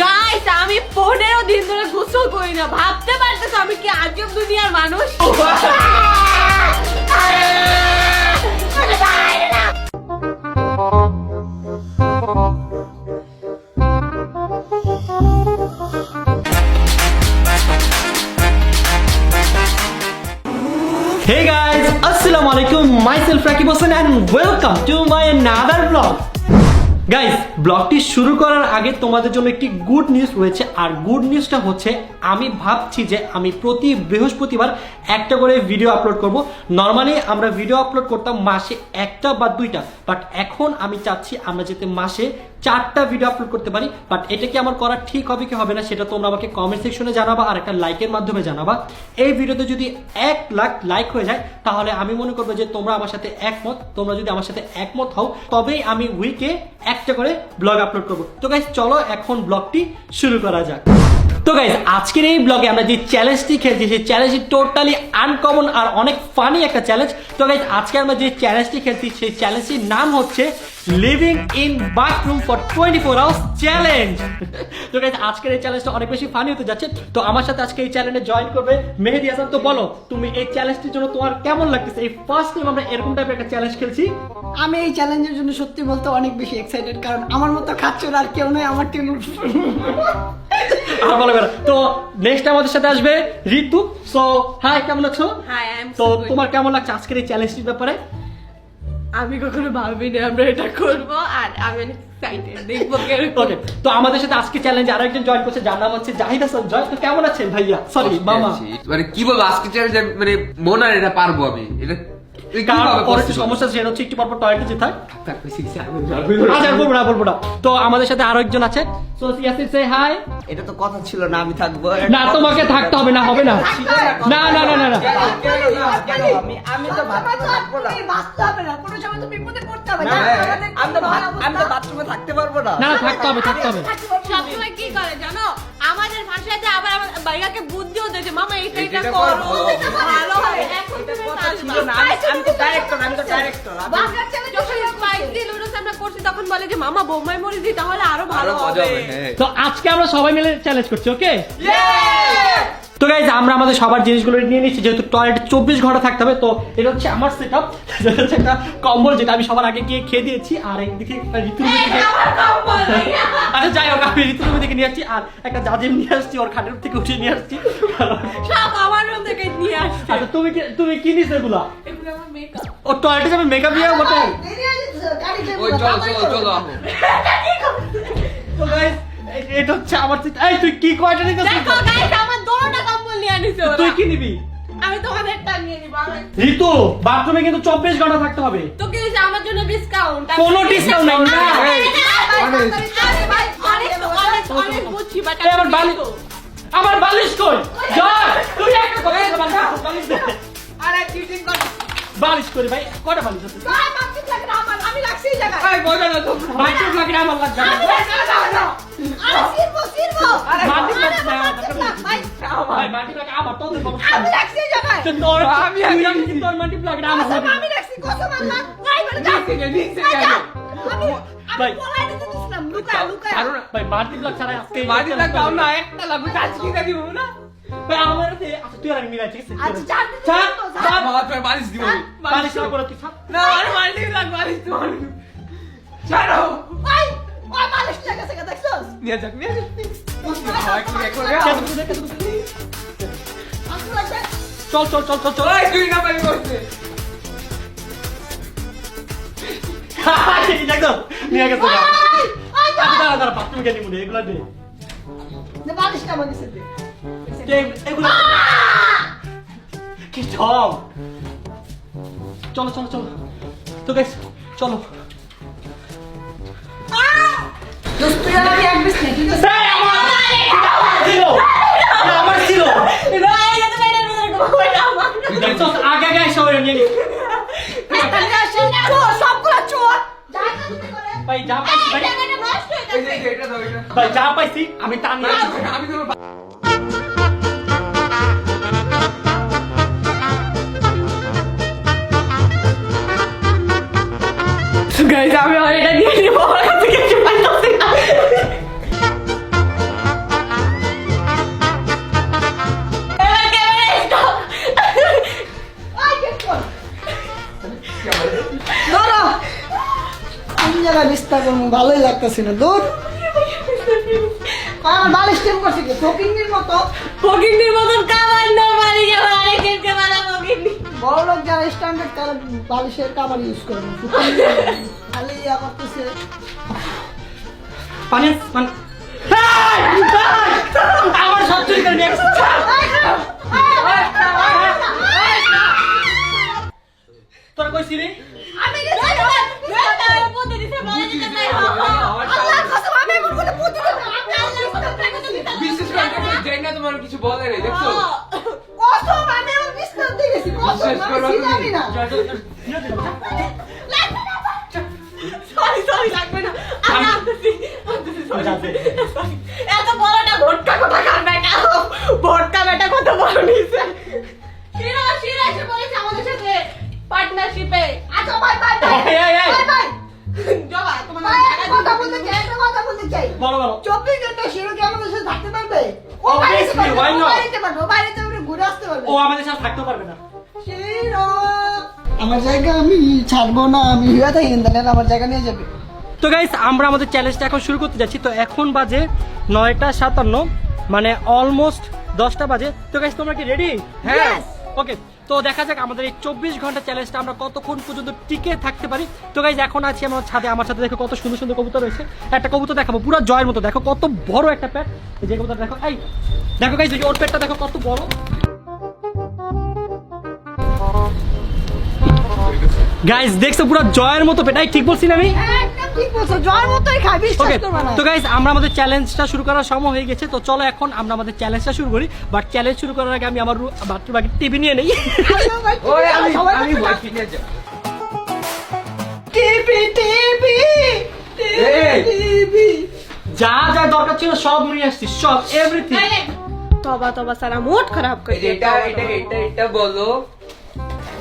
Guys আমি 15 দিন ধরে গোসল করি না, ভাবতে পারতেছো আমি কি আজব দুনিয়ার মানুষ? Hey guys, Assalamu alaikum. Myself Rakib Hossain and welcome to my another vlog. Guys, ব্লগটি শুরু করার আগে তোমাদের জন্য একটি গুড নিউজ রয়েছে। আর গুড নিউজটা হচ্ছে আমি ভাবছি যে আমি প্রতি বৃহস্পতিবার একটা করে ভিডিও আপলোড করব। নর্মালি আমরা ভিডিও আপলোড করতাম মাসে একটা বা দুইটা, বাট এখন আমি চাচ্ছি আমরা যাতে মাসে 4টা ভিডিও আপলোড করতে পারি। বাট এটা কি আমার করা ঠিক হবে কি হবে না সেটা তোমরা আমাকে কমেন্ট সেকশনে জানাবা আর একটা লাইকের মাধ্যমে জানাবা। এই ভিডিওতে যদি 1 লাখ লাইক হয়ে যায় তাহলে আমি মনে করবো যে তোমরা আমার সাথে একমত। তোমরা যদি আমার সাথে একমত হও তবেই আমি উইকে একটা করে ব্লগ আপলোড করবো। তো গাইস চলো এখন ব্লগটি শুরু করা যাক। তো গাইস আজকের এই ব্লগে আমরা যে চ্যালেঞ্জটি খেলছি সেই চ্যালেঞ্জটি টোটালি আনকমন আর অনেক ফানি একটা চ্যালেঞ্জ। তো গাইস আজকে আমরা যে চ্যালেঞ্জটি খেলছি সেই চ্যালেঞ্জটির নাম হচ্ছে living in bathroom for 24 hours challenge. তো গাইস আজকের এই চ্যালেঞ্জটা অনেক বেশি ফানি হতে যাচ্ছে। তো আমার সাথে আজকে এই চ্যালেঞ্জে জয়েন করবে মেহেদি হাসান। তো বলো তুমি এই চ্যালেঞ্জটির জন্য তোমার কেমন লাগতেছে? এই ফার্স্ট টাইম আমরা এরকম টাইপের একটা চ্যালেঞ্জ খেলছি। আমি এই চ্যালেঞ্জের জন্য সত্যি বলতে অনেক বেশি এক্সাইটেড, কারণ আমার মতো খাচ্ছর আর কেউ নয় আমার টিম। ভালো করে। তো নেক্সট আমাদের সাথে আসবে ঋতু। সো হাই, কেমন আছো? হাই আই এম তো তোমার কেমন লাগছে আজকের এই চ্যালেঞ্জটির ব্যাপারে? আমি কখনো ভাবিনি আমরা এটা করব আর আমি অনেক এক্সাইটেড দেখবো কিরকম। ওকে, তো আমাদের সাথে আজকে চ্যালেঞ্জে আরেকজন জয়েন করছে যার নাম হচ্ছে জাহিদ হাসান জয়। তো কেমন আছেন ভাইয়া? সরি মামা। মানে কি বলবো আজকে চ্যালেঞ্জ মানে মনে হয় এটা পারবো আমি। এটা সমস্যা সেটা হচ্ছে একটু পরপর টয়লেটে যেতে হয়। আচ্ছা বলবো না। তো আমাদের সাথে আরো একজন আছে। সো ইয়াসির সে হাই। এটা তো কথা ছিল না আমি থাকবো না তোমাকে থাকতে হবে না, হবে না। না না না না না আমি তো থাকবো না বাঁচতে হবে না, কোনো সময় তো বিপদে পড়তে হবে না। আমি তো বাথরুমে থাকতে পারবো না। না থাকতে হবে থাকতে হবে। সবসময় কি করে জানো, আমাদের ভাষাতে আবার আমার ভাইয়াকে বুদ্ধিও দেয় যে মামা এইটা করো ভালো হবে। এখন আমি তো ডাইরেক্টর বাংলার চ্যানেল যখন স্পাইসি নুডলস আমরা করছি তখন বলে যে মামা বোম্বাই মরিচ দিই তাহলে আরো ভালো হবে। তো আজকে আমরা সবাই মিলে চ্যালেঞ্জ করছি, ওকে? তো গাইজ আমরা আমাদের সবার জিনিসগুলো নিয়ে নিচ্ছি, যেহেতু টয়লেটে 24 ঘন্টা থাকতে হবে। তো এটা হচ্ছে আমার সেটআপ, যেটা হচ্ছে একটা কম্বল যেটা আমি সবার আগে গিয়ে খেয়ে দিয়েছি। আর একদিকে ঋতুর থেকে আচ্ছা যাই হোক আমি ঋতুর থেকে নিয়ে আসছি আর একটা জাজিম নিয়ে আসছি, ওর খাটের থেকে উঠিয়ে নিয়ে আসছি। সব আমার রুম থেকে নিয়ে আসছে। আচ্ছা তুমি কি নিস এগুলা? এগুলো আমার মেকআপ। ও টয়লেটে যাবে মেকআপ নিয়ে বটে। ওই চলো তো গাইজ এটা হচ্ছে আমার সেট। এই তুই কি কয়টা নিতেছিস? দেখো গাইস আমার দুটোটা কম্বল নিয়ে আনিছে ওরা। তুই কি নিবি? আমি তোমাদেরটা নিয়ে নিব। ঋতু বাথরুমে কিন্তু 24 ঘন্টা থাকতে হবে। তো কি হইছে আমার জন্য ডিসকাউন্ট? কোনো ডিসকাউন্ট নাই না। অনেক বুঝছি বাট আমার বালিশ কই? জয় তুই একটা কথা বল, বালিশ দে। আরে চিটিং কর। বালিশ করে ভাই কয়টা বালিশ আছে? ভাই মাপতে লাগে না আমার, আমি রাখছি এই জায়গায়। এই বলো না তো মাইকে লাগে না আমার লাগবে। আরে সিরবো আরে মাটি লাগবে না ভাই ভাই, মাটি লাগে আমার তো বড়। আমি রাখছি এই জায়গায়। তোর আমি কিন্তু তোর মাটি লাগে না আমার। আমি রাখছি কসম আল্লাহ। ভাই বলে যা। নিচে আমি ভাই। বলাই দিতে দিছিলাম লুকা লুকা। কারণ ভাই মাটি লাগ ছাড়া আজকে মাটি লাগাও না একটা লাগবে কাজ কি দিব না। ভাই আমার তে আচ্ছা তুই আর আমি মিলাই ঠিক আছে? আচ্ছা চার দিন চার, তো চার। বাবা বালিশ দিব বালিশ করে তুই থাক। না আর মাটি লাগ বালিশ তো ছাড়ো ভাই ওই মালিশ লাগাছে দেখছস? নিয়ে যাক চল চল চল চল চল। ওই তুই না পাই করতে দেখো নিয়ে গেছে না। আই আচ্ছা দাঁড়া বাথরুমে গিয়ে নিবো এগুলা দে। না মালিশটা আমাকে দে। এগুলা কি সব? চলো চলো চলো। তো গাইস চলো। দোস্ত তুই আমাকে এক বিস নে ঠিক আছে? আমার ছিল। ভাই এটা তো এটা কইরা আমার। দেখছো আগে গাইস সবাই নিয়ে নি। তাহলে আসেন চোর সবগুলা চোর। যাই না তুমি করে। ভাই যা পাইছি ভাই। এটা নষ্ট হয়ে এই যাচ্ছে। যে এটা দাও এটা ভাই যা পাইছি আমি টান নিয়ে আমি তো গাইস আমি এটা নিয়ে নিব। ধরো কোন জায়গায় বিস্তার করবো ভালোই লাগতেছে না দূর আমার বালিশ টেম করছে কি ফকিংয়ের মতো ফকিন্নির মতন কাবার না মারি যাবে আরেকজনকে মারা ফকিন্নি। বড় লোক যারা স্ট্যান্ডার্ড তারা বালিশের কাবার ইউজ করে না খালি ইয়া করতেছে পানি পানি আমার সব চুরি করে নিয়ে গেছে। তোরা কইছি রে আমি গেছি আমার পুঁতে দিতে বলে দিতে নাই আল্লাহর কসম আমি এমন করে পুঁতে দেব আমি আল্লাহর কসম টাকা তো দিতে বিশেষ করে যাই না তোমার কিছু বলে রে দেখছো কসম আমি আমার বিস্তার দিয়ে গেছি কসম বিশ্বাস করো আমি তুমি। জানি না সরি লাগবে না আমি আসতেছি এত বড়টা ভোটকা কথা কার বেটা ভোটকা বেটা কত বড় নিছে শিরা এসে বলেছে আমাদের সাথে পার্টনারশিপে আচ্ছা বাই বাই এই, এই, এই। বাই বাই জবা তোমার কথা বলতে চাই একটা কথা বলতে চাই বলো বলো 24 ঘন্টা শিরো কি আমাদের সাথে থাকতে পারবে ও Obviously, বাড়িতে why not? পারবে ও বাড়িতে ঘুরে আসতে পারবে ও আমাদের সাথে থাকতে পারবে না। শিরো আমার জায়গা আমি ছাড়বো না আমি হিয়া থাকি ইন্টারনেট আমার জায়গা নিয়ে যাবে তো গাইস আমরা আমাদের চ্যালেঞ্জটা এখন শুরু করতে যাচ্ছি। তো এখন বাজে 9:57 মানে অলমোস্ট 10টা বাজে। তো গাইস তোমরা কি রেডি? হ্যাঁ ওকে, তো দেখা যাক আমাদের এই 24 ঘন্টা চ্যালেঞ্জটা আমরা কতক্ষণ পর্যন্ত টিকে থাকতে পারি। তো গাইস এখন আছি আমার ছাদে, আমার সাথে দেখো কত সুন্দর সুন্দর কবুতর রয়েছে। একটা কবুতর দেখাবো পুরো জয়ের মতো, দেখো কত বড় একটা প্যাট। এই যে কবুতর দেখো, এই দেখো গাইস ওর পেটটা দেখো কত বড়। গাইস দেখছো পুরো জয়ের মতো পেট, এই ঠিক বলছি না আমি? একদম ঠিক বলছো জয়ের মতোই খাই বিশ্বাস ওকে, করবা না তো গাইস আমরা আমাদের চ্যালেঞ্জটা শুরু করার সময় হয়ে গেছে। তো চলো এখন আমরা আমাদের চ্যালেঞ্জটা শুরু করি। বাট চ্যালেঞ্জ শুরু করার আগে আমি আমার বাথরুম আগে টিভি নিয়ে নেই। ওই আমি ভয় কিনে যাব টিভি টিভি এই। টিভি যা যা দরকার ছিল সব নিয়ে আসছি, সব এভরিথিং। তবা তবা সারা মুড খারাপ করে এটা এটা এটা এটা বলো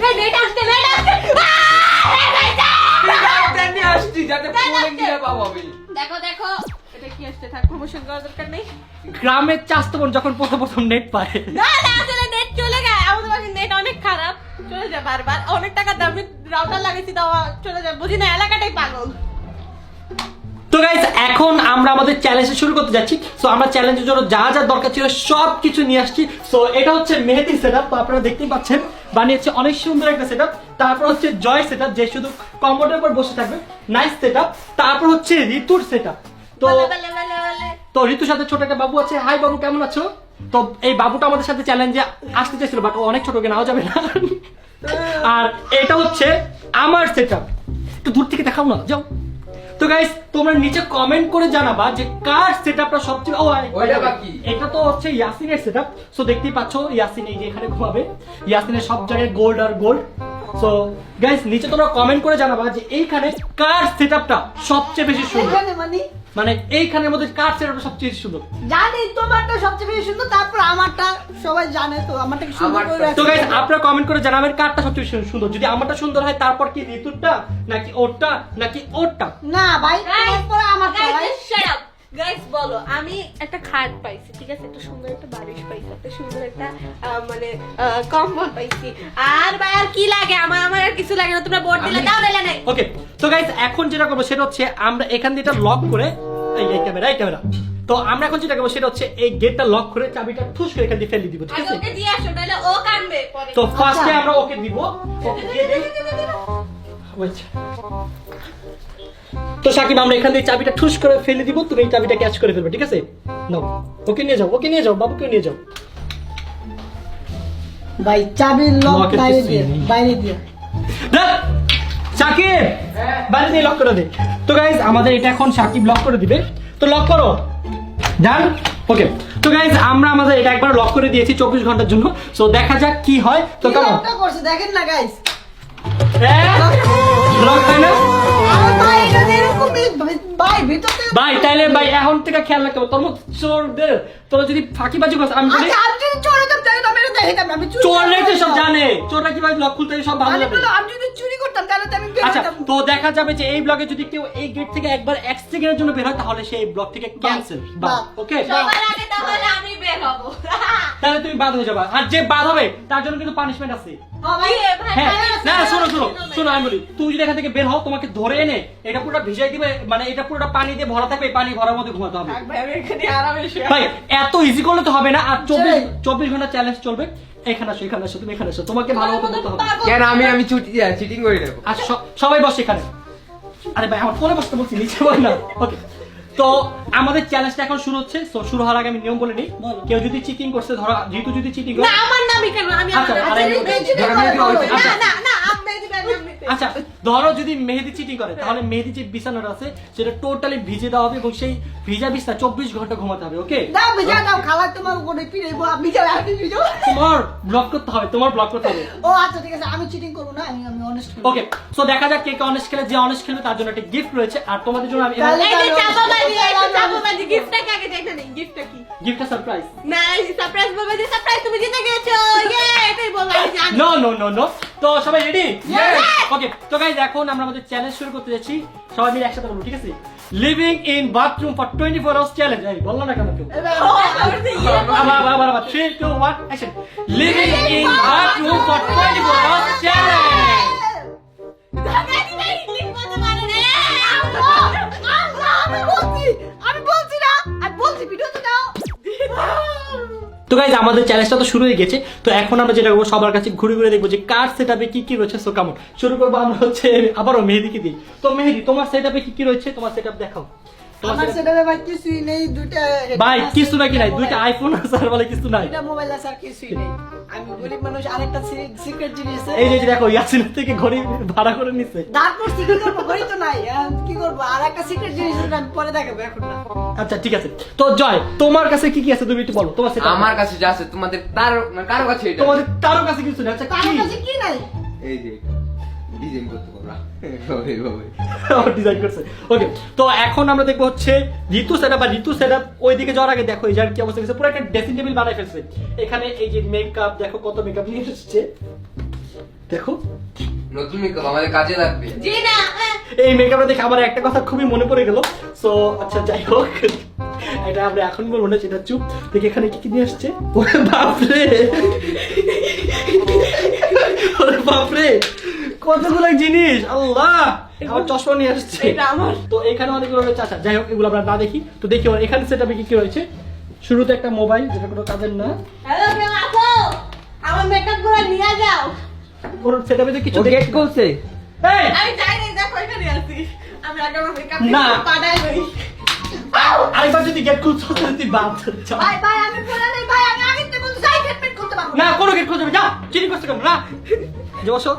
এই নেট আসছে এটা নিয়ে আসছি যাতে ফোনে গিয়ে পাবো আমি দেখো দেখো এটা কি আসছে থাক প্রমোশন করার দরকার নেই গ্রামের চাস্তবন যখন প্রথম নেট পায়, না না আসলে নেট চলে যায় আমাদের বাড়ির নেট অনেক খারাপ চলে যায় বারবার অনেক টাকা দামি রাউটার লাগাইছি দাও চলে যায় বুঝি না এলাকাটাই পাগল তো গাইস এখন আমরা আমাদের চ্যালেঞ্জটা শুরু করতে যাচ্ছি। সো আমরা চ্যালেঞ্জের জন্য যা যা দরকার ছিল সব কিছু নিয়ে আসছি। সো এটা হচ্ছে মেহেদি সেটআপ, তো আপনারা দেখতেই পাচ্ছেন বানিয়েছে অনেক সুন্দর একটা সেটআপ। তারপর হচ্ছে জয় সেটআপ যে শুধু কম্পিউটারের উপর বসে থাকবে, নাইস সেটআপ। তারপর হচ্ছে ঋতুর সেটআপ। তো তো ঋতুর সাথে ছোট একটা বাবু আছে। হাই বাবু, কেমন আছো? তো এই বাবুটা আমাদের সাথে চ্যালেঞ্জে আসতে চাইছিল বাট ও অনেক ছোট, ওকে নেওয়া যাবে না। আর এটা হচ্ছে আমার সেটআপ, একটু দূর থেকে দেখাও না, যাও। তো গাইস তোমরা নিচে কমেন্ট করে জানাবা যে কার সেটআপটা সবচেয়ে ওইটা বাকি। এটা তো হচ্ছে ইয়াসিনের সেটআপ। সো দেখতেই পাচ্ছো ইয়াসিন এই যে এখানে ঘুমাবে, ইয়াসিনের সব জায়গায় গোল্ড আর গোল্ড। সো গাইস নিচে তোমরা কমেন্ট করে জানাবা যে এইখানে কার সেটআপটা সবচেয়ে বেশি সুন্দর, এখানে মানে এইখানের মধ্যে কার সেটআপটা সবচেয়ে বেশি সুন্দর। জানি তোমারটা সবচেয়ে বেশি সুন্দর তারপর আমারটা সবাই জানে তো আমারটা কি সুন্দর করে আমারটা। তো রাখছি। গাইস আপনারা কমেন্ট করে জানাবেন কারটা সবচেয়ে বেশি সুন্দর। যদি আমারটা সুন্দর হয় তারপর কি ঋতুরটা নাকি ওরটা নাকি ওরটা? না ভাই তারপর আমারটা ভাই গাইস বলো আমি একটা খাট পাইছি ঠিক আছে একটা সুন্দর একটা বালিশ পাইছি একটা সুন্দর একটা মানে কম্বল পাইছি আর ভাই আর কি লাগে আমার আমার আর কিছু লাগে না তোমরা বোর্ড দিলে দাও দিলে নাই ওকে, তো গাইস এখন যেটা করবো সেটা হচ্ছে আমরা এখান দিয়ে এটা লক করে এই ক্যামেরা তো আমরা এখন যেটা করবো সেটা হচ্ছে এই গেটটা লক করে চাবিটা ঠুস করে এখান দিয়ে ফেলে দিব, ঠিক আগে আছে? ওকে দিয়ে আসো নাহলে ও কাঁদবে পরে তো ফার্স্টে আমরা ওকে দিব, ওকে দিয়ে দেই। Wait. তো সাকিব আমরা এখান দিয়ে চাবিটা ঠুস করে ফেলে দিব, তুমি এই চাবিটা ক্যাচ করে ফেলবে, ঠিক আছে? নাও ওকে নিয়ে যাও বাবুকে নিয়ে যাও। ভাই চাবির লক লকের বাইরে কিছুই দিয়ে নেই। বাইরে দিয়ে দেখ, সাকিব বাইরে দিয়ে লক করে দে। তো গাইস আমাদের এটা এখন সাকিব লক করে দিবে, তো লক করো ডান। ওকে, তো গাইস আমরা আমাদের এটা একবার লক করে দিয়েছি 24 ঘন্টার জন্য। সো দেখা যাক কি হয়। তো কেমন লকটা করছে দেখেন না গাইস লক হয় না আমার ভাই এটা এরকম ভাই ভিতর থেকে ভাই? তাইলে ভাই এখন থেকে খেয়াল রাখতে হবে তোর মতো চোরদের, তোরা যদি ফাঁকিবাজি করছ আমি বলি আচ্ছা আমি যদি চোর হতাম তাহলে তো আমি এটা দেখাতাম না আমি চুরি চোররাই তো সব করতাম। জানে, চোররা কিভাবে লক খুলতে হয় সব ভালো আমি জানে। বললাম, আমি যদি চুরি করতাম তাহলে তো আমি বের আচ্ছা, হতাম। তো দেখা যাবে যে এই ব্লগে যদি কেউ এই গেট থেকে একবার 1 সেকেন্ডের জন্য বের হয় তাহলে সেই ব্লগ থেকে ক্যান্সেল। বাহ। ওকে, সবার আগে তাহলে আমি বের হব তাহলে তুমি বাদ হয়ে যাবে, আর যে বাদ হবে তার জন্য কিন্তু পানিশমেন্ট আছে। হ্যাঁ ভাই ভাই হ্যাঁ, না শোনো শোনো শোনো আমি বলি, তুই যদি এখান থেকে বের হও তোমাকে ধরে এনে এটা পুরোটা ভিজাই দিবে, মানে এটা পুরোটা পানি দিয়ে ভরা থাকবে, এই পানি ভরার মধ্যে ঘুমাতে হবে। ভাই আমি এখানে আরামে শুয়ে ভাই এত ইজি করলে তো হবে না, আর 24 ঘন্টা চ্যালেঞ্জ চলবে। এখানে আসো এখানে আসো, তুমি এখানে আসো, তোমাকে ভালো মতো বলতে হবে। কেন আমি চিটিং করি না। আচ্ছা সবাই বসে এখানে। আরে ভাই আমার কোলে বসতে বলছি, নিচে বল না। ওকে, তো আমাদের চ্যালেঞ্জটা এখন শুরু হচ্ছে। তো শুরু হওয়ার আগে আমি নিয়ম বলে নিই, কেউ যদি চিটিং করছে, ধরো যেহেতু যদি চিটিং করে, না আমার নামই কেন আমি আচ্ছা, আরে আমি- না না না আমি দিবেন আমি আচ্ছা ধরো যদি মেহেদি চিটিং করে, তাহলে মেহেদি যে বিছানাটা আছে সেটা টোটালি ভিজে দেওয়া হবে এবং সেই ভিজা বিছনা 24 ঘন্টা ঘুমাতে হবে। ওকে, দাও ভিজা দাও, খালা তোমার উপরে পিড়াইবো, আমি যাও আমি ভিজো। তোমার ব্লক করতে হবে, তোমার ব্লক করতে হবে। ও আচ্ছা ঠিক আছে, আমি চিটিং করব না, আমি অনেস্ট করব। ওকে, সো দেখা যাক কে কে অনেস্ট খেলে। যে অনেস্ট খেলবে তার জন্য একটা গিফট রয়েছে, আর তোমাদের জন্য আমি তাহলে- এই যে চাপাবাজি গিফটটা কাকে দেখে নেই, গিফটটা কি? গিফটটা সারপ্রাইজ। না সারপ্রাইজ বলবে যে সারপ্রাইজ তুমি জিতে গেছো, ইয়ে এটাই বলবো আমি জানি। নো নো নো নো, তো সবাই রেডি? Yes! ওকে, তো গাইস এখন আমরা আমাদের চ্যালেঞ্জ শুরু করতে যাচ্ছি, সবাই মিলে একসাথে বলবো, ঠিক আছে? Living in bathroom for 24 hours challenge. এই বললো না কেন কেউ? আবার 3 2 1 action. Living in bathroom for 24 hours challenge. আমি বলছি না, আমি বলছি ভিডিওতে দাও। তো গাইজ আমাদের চ্যালেঞ্জটা তো শুরু হয়ে গেছে। তো এখন আমরা যেটা করবো, সবার কাছে ঘুরে ঘুরে দেখবো যে কার সেটআপে কি কি রয়েছে। সো কেমন শুরু করবো আমরা হচ্ছে আবারও মেহেদিকে দিই। তো মেহেদি, তোমার সেটআপে কি কি রয়েছে? তোমার সেটআপ দেখাও। তোমার আমার setup- সেটাতে ভাই কিছুই নেই, দুইটা ভাই কিছু নাকি নাই, দুইটা আইফোন আছে আর বলে কিছু নাই। দুইটা মোবাইল আছে আর কিছুই নেই। আমি গরিব মানুষ, আরেকটা সিক্রেট জিনিস আছে। এই যে দেখো ইয়াসিনের থেকে ঘড়ি ভাড়া করে নিচ্ছে। তারপর সিক্রেট করবো, ঘড়ি তো নাই, কি করবো? আর একটা সিক্রেট জিনিস আছে, আমি পরে দেখাবো, এখন না। আচ্ছা ঠিক আছে, তো জয় তোমার কাছে কি কি আছে তুমি একটু বলো। তোমার সেটা আমার কাছে যা আছে তোমাদের তার কারো কাছে এটা তোমাদের কারো কাছে কিছু নেই। আচ্ছা কারোর কি কাছে কি নাই? এই যে ডিজাইন করতে পারবা এইভাবে। ডিজাইন করছে। ওকে, তো এখন আমরা দেখবো হচ্ছে ঋতু সেটআপ। আর ঋতু সেটআপ ওইদিকে যাওয়ার আগে দেখো এই যার কি অবস্থা হয়েছে, পুরো একটা ড্রেসিং টেবিল বানাই ফেলছে। এখানে এই যে মেকআপ, দেখো কত মেকআপ নিয়ে এসেছে, দেখো নতুন মেকআপ আমাদের কাজে লাগবে। জি না এই মেকআপটা দেখে আমার একটা কথা খুবই মনে পড়ে গেল। সো আচ্ছা যাই হোক, এটা আমরা এখন বলবো না, সেটা চুপ। দেখে এখানে কি কি নিয়ে আসছে। ওরে বাপরে, ওরে বাপরে কতগুলো জিনিস, আল্লাহ। আমার চশমা নিয়ে আসছে, এটা আমার। তো এখানে অনেকগুলো রয়েছে। আচ্ছা যাই হোক, এগুলো আমরা না দেখি। তো দেখি এখানে সেটআপে কি কি রয়েছে। শুরুতে একটা মোবাইল, যেটা কোনো কাজের না। হ্যালো কেউ আছো? আমার মেকআপ গুলো নিয়ে যাও। ওর সেটআপে তো কিছু ও গেট খুলছে। এই আমি যাই নাই, দেখো এখানে আছি। আমি আগে আমার মেকআপ না। পাঠাই লই। আরেকবার যদি গেট খুলছো তাহলে তুই বাদ যা। ভাই ভাই আমি বলে নাই ভাই, আমি আগে থেকে বলছি যাই ট্রিটমেন্ট করতে পারবো না কোনো গেট খুলতে হবে, যা চিনি করতে কেন না। যে বসো।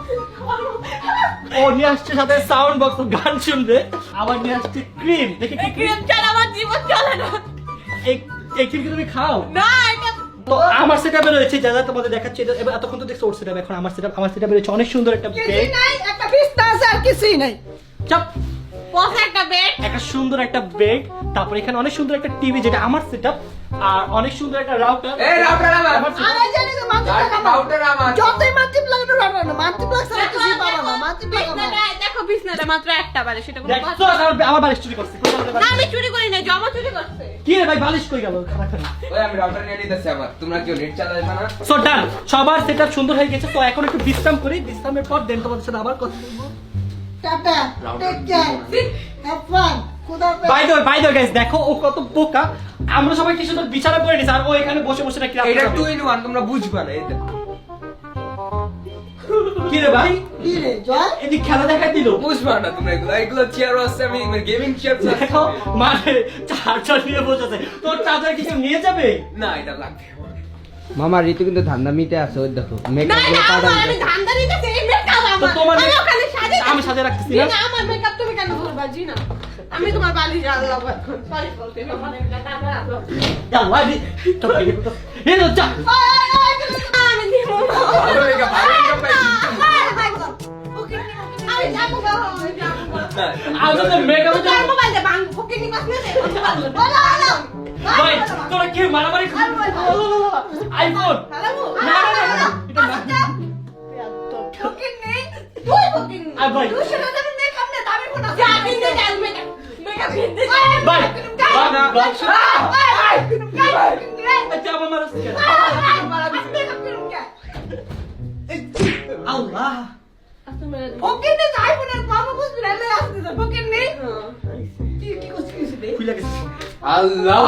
ও নিয়ে আসছে সাথে সাউন্ড বক্স, গান শুনবে। আবার নিয়ে আসছে ক্রিম, দেখি কি এই ক্রিম ছাড়া আমার জীবন চলে না। এই ক্রিম কি তুমি খাও? না এটা তো আমার সেটআপে রয়েছে যা যা তোমাদের দেখাচ্ছি। এবার এতক্ষণ তো দেখছো ওর সেটআপ, এখন আমার সেটআপে রয়েছে অনেক সুন্দর একটা কিছুই বেড। নাই, একটা বিছনা আছে আর কিছুই নাই। চাপ, পথে একটা বেড। একটা সুন্দর একটা বেড, তারপর এখানে অনেক সুন্দর একটা টিভি যেটা আমার সেটআপ, আর অনেক সুন্দর একটা রাউটার। এই রাউটার আমার। আমি জানি না মানতে টাকা রাউটার আমার। যতই মানতে প্লাগ না মানতে প্লাগ ছাড়া কিছুই পাবো না, মানতে প্লাগ আমার। দেখো বিছনাটা মাত্র একটা বারে, সেটা কোনো দেখছো কথা? আমার বালিশ চুরি করছে। কই গেল রে না বালিশ? আমি চুরি করি না, জমা চুরি করছে। কি রে ভাই, বালিশ কই গেল? খারাপ খারাপ। ওই আমি রাউটার নিয়ে নিতেছি আমার। তোমরা কেউ নেট চালাবে না? সো ডান, সবার সেটআপ সুন্দর হয়ে গেছে। তো এখন একটু বিশ্রাম করি, বিশ্রামের পর দেন তোমাদের সাথে আবার কথা বলবো। Tata, take care, have fun, খুদা হাফেজ। বাই দ্য গাইস, দেখো ও কত বোকা। আমরা সবাই কি সুন্দর বিছানা পড়ে নিছি, আর ও এখানে বসে বসে নাকি রাত এটা কাটাবে। 2 in 1 তোমরা বুঝবা না। এই দেখো কি রে ভাই, কি রে জয়? এদিক খেলা দেখাই দিল। বুঝবা না তোমরা এগুলো চেয়ার আছে, আমি গেমিং চেয়ার দেখো মানে চার্জার নিয়ে বসেছে। তোর চার্জার কিছু নিয়ে যাবে? না এটা লাগবে। মামা ঋতু কিন্তু ধান্দা মিটে আছে, ওই দেখো না মেকআপ না গুলো পাতা আমার, আমি ধান্দা দিতেছি, এই মেকআপ তো আমার। তোমার আমি ওখানে সাজে আমি সাজে রাখতেছি জি না। না, আমার মেকআপ তুমি কেন ধরবা? জি না, আমি তোমার বালিশ আনলাম এখন। সরি বলতে আমার একটা টাকা আনলাম। আল্লাহ দি তো এই তো এই তো যা। আমি দিব না। ভালো মেকআপ, ভালো মেকআপ পাইছি। আমি যাবো গো, আমি যাবো গো। আজ তো মেকআপ তোর মোবাইল দে, ভাঙ, ওকে নি বাস না দে, বলো হ্যালো। ভাই তোরা কি মারামারি করছিস? IPhone hello. না না না এটা না। ওকে নি, তুই ওকে নি। আর ভাই। তুই সেটা তুমি মেকআপ না দামি কোনা। যা কিনতে যাস মেকআপ। মেকআপ কিনতে যাস। ভাই ভাই, আচ্ছা আমার মারাস কেন? আল্লাহ বাস্তব মেরে দিই। ওকে নে আইফোনের বাবা বুঝবি না লই আসতেছে ওকে নে কি করছিস রে খুলে গেছে আল্লাহ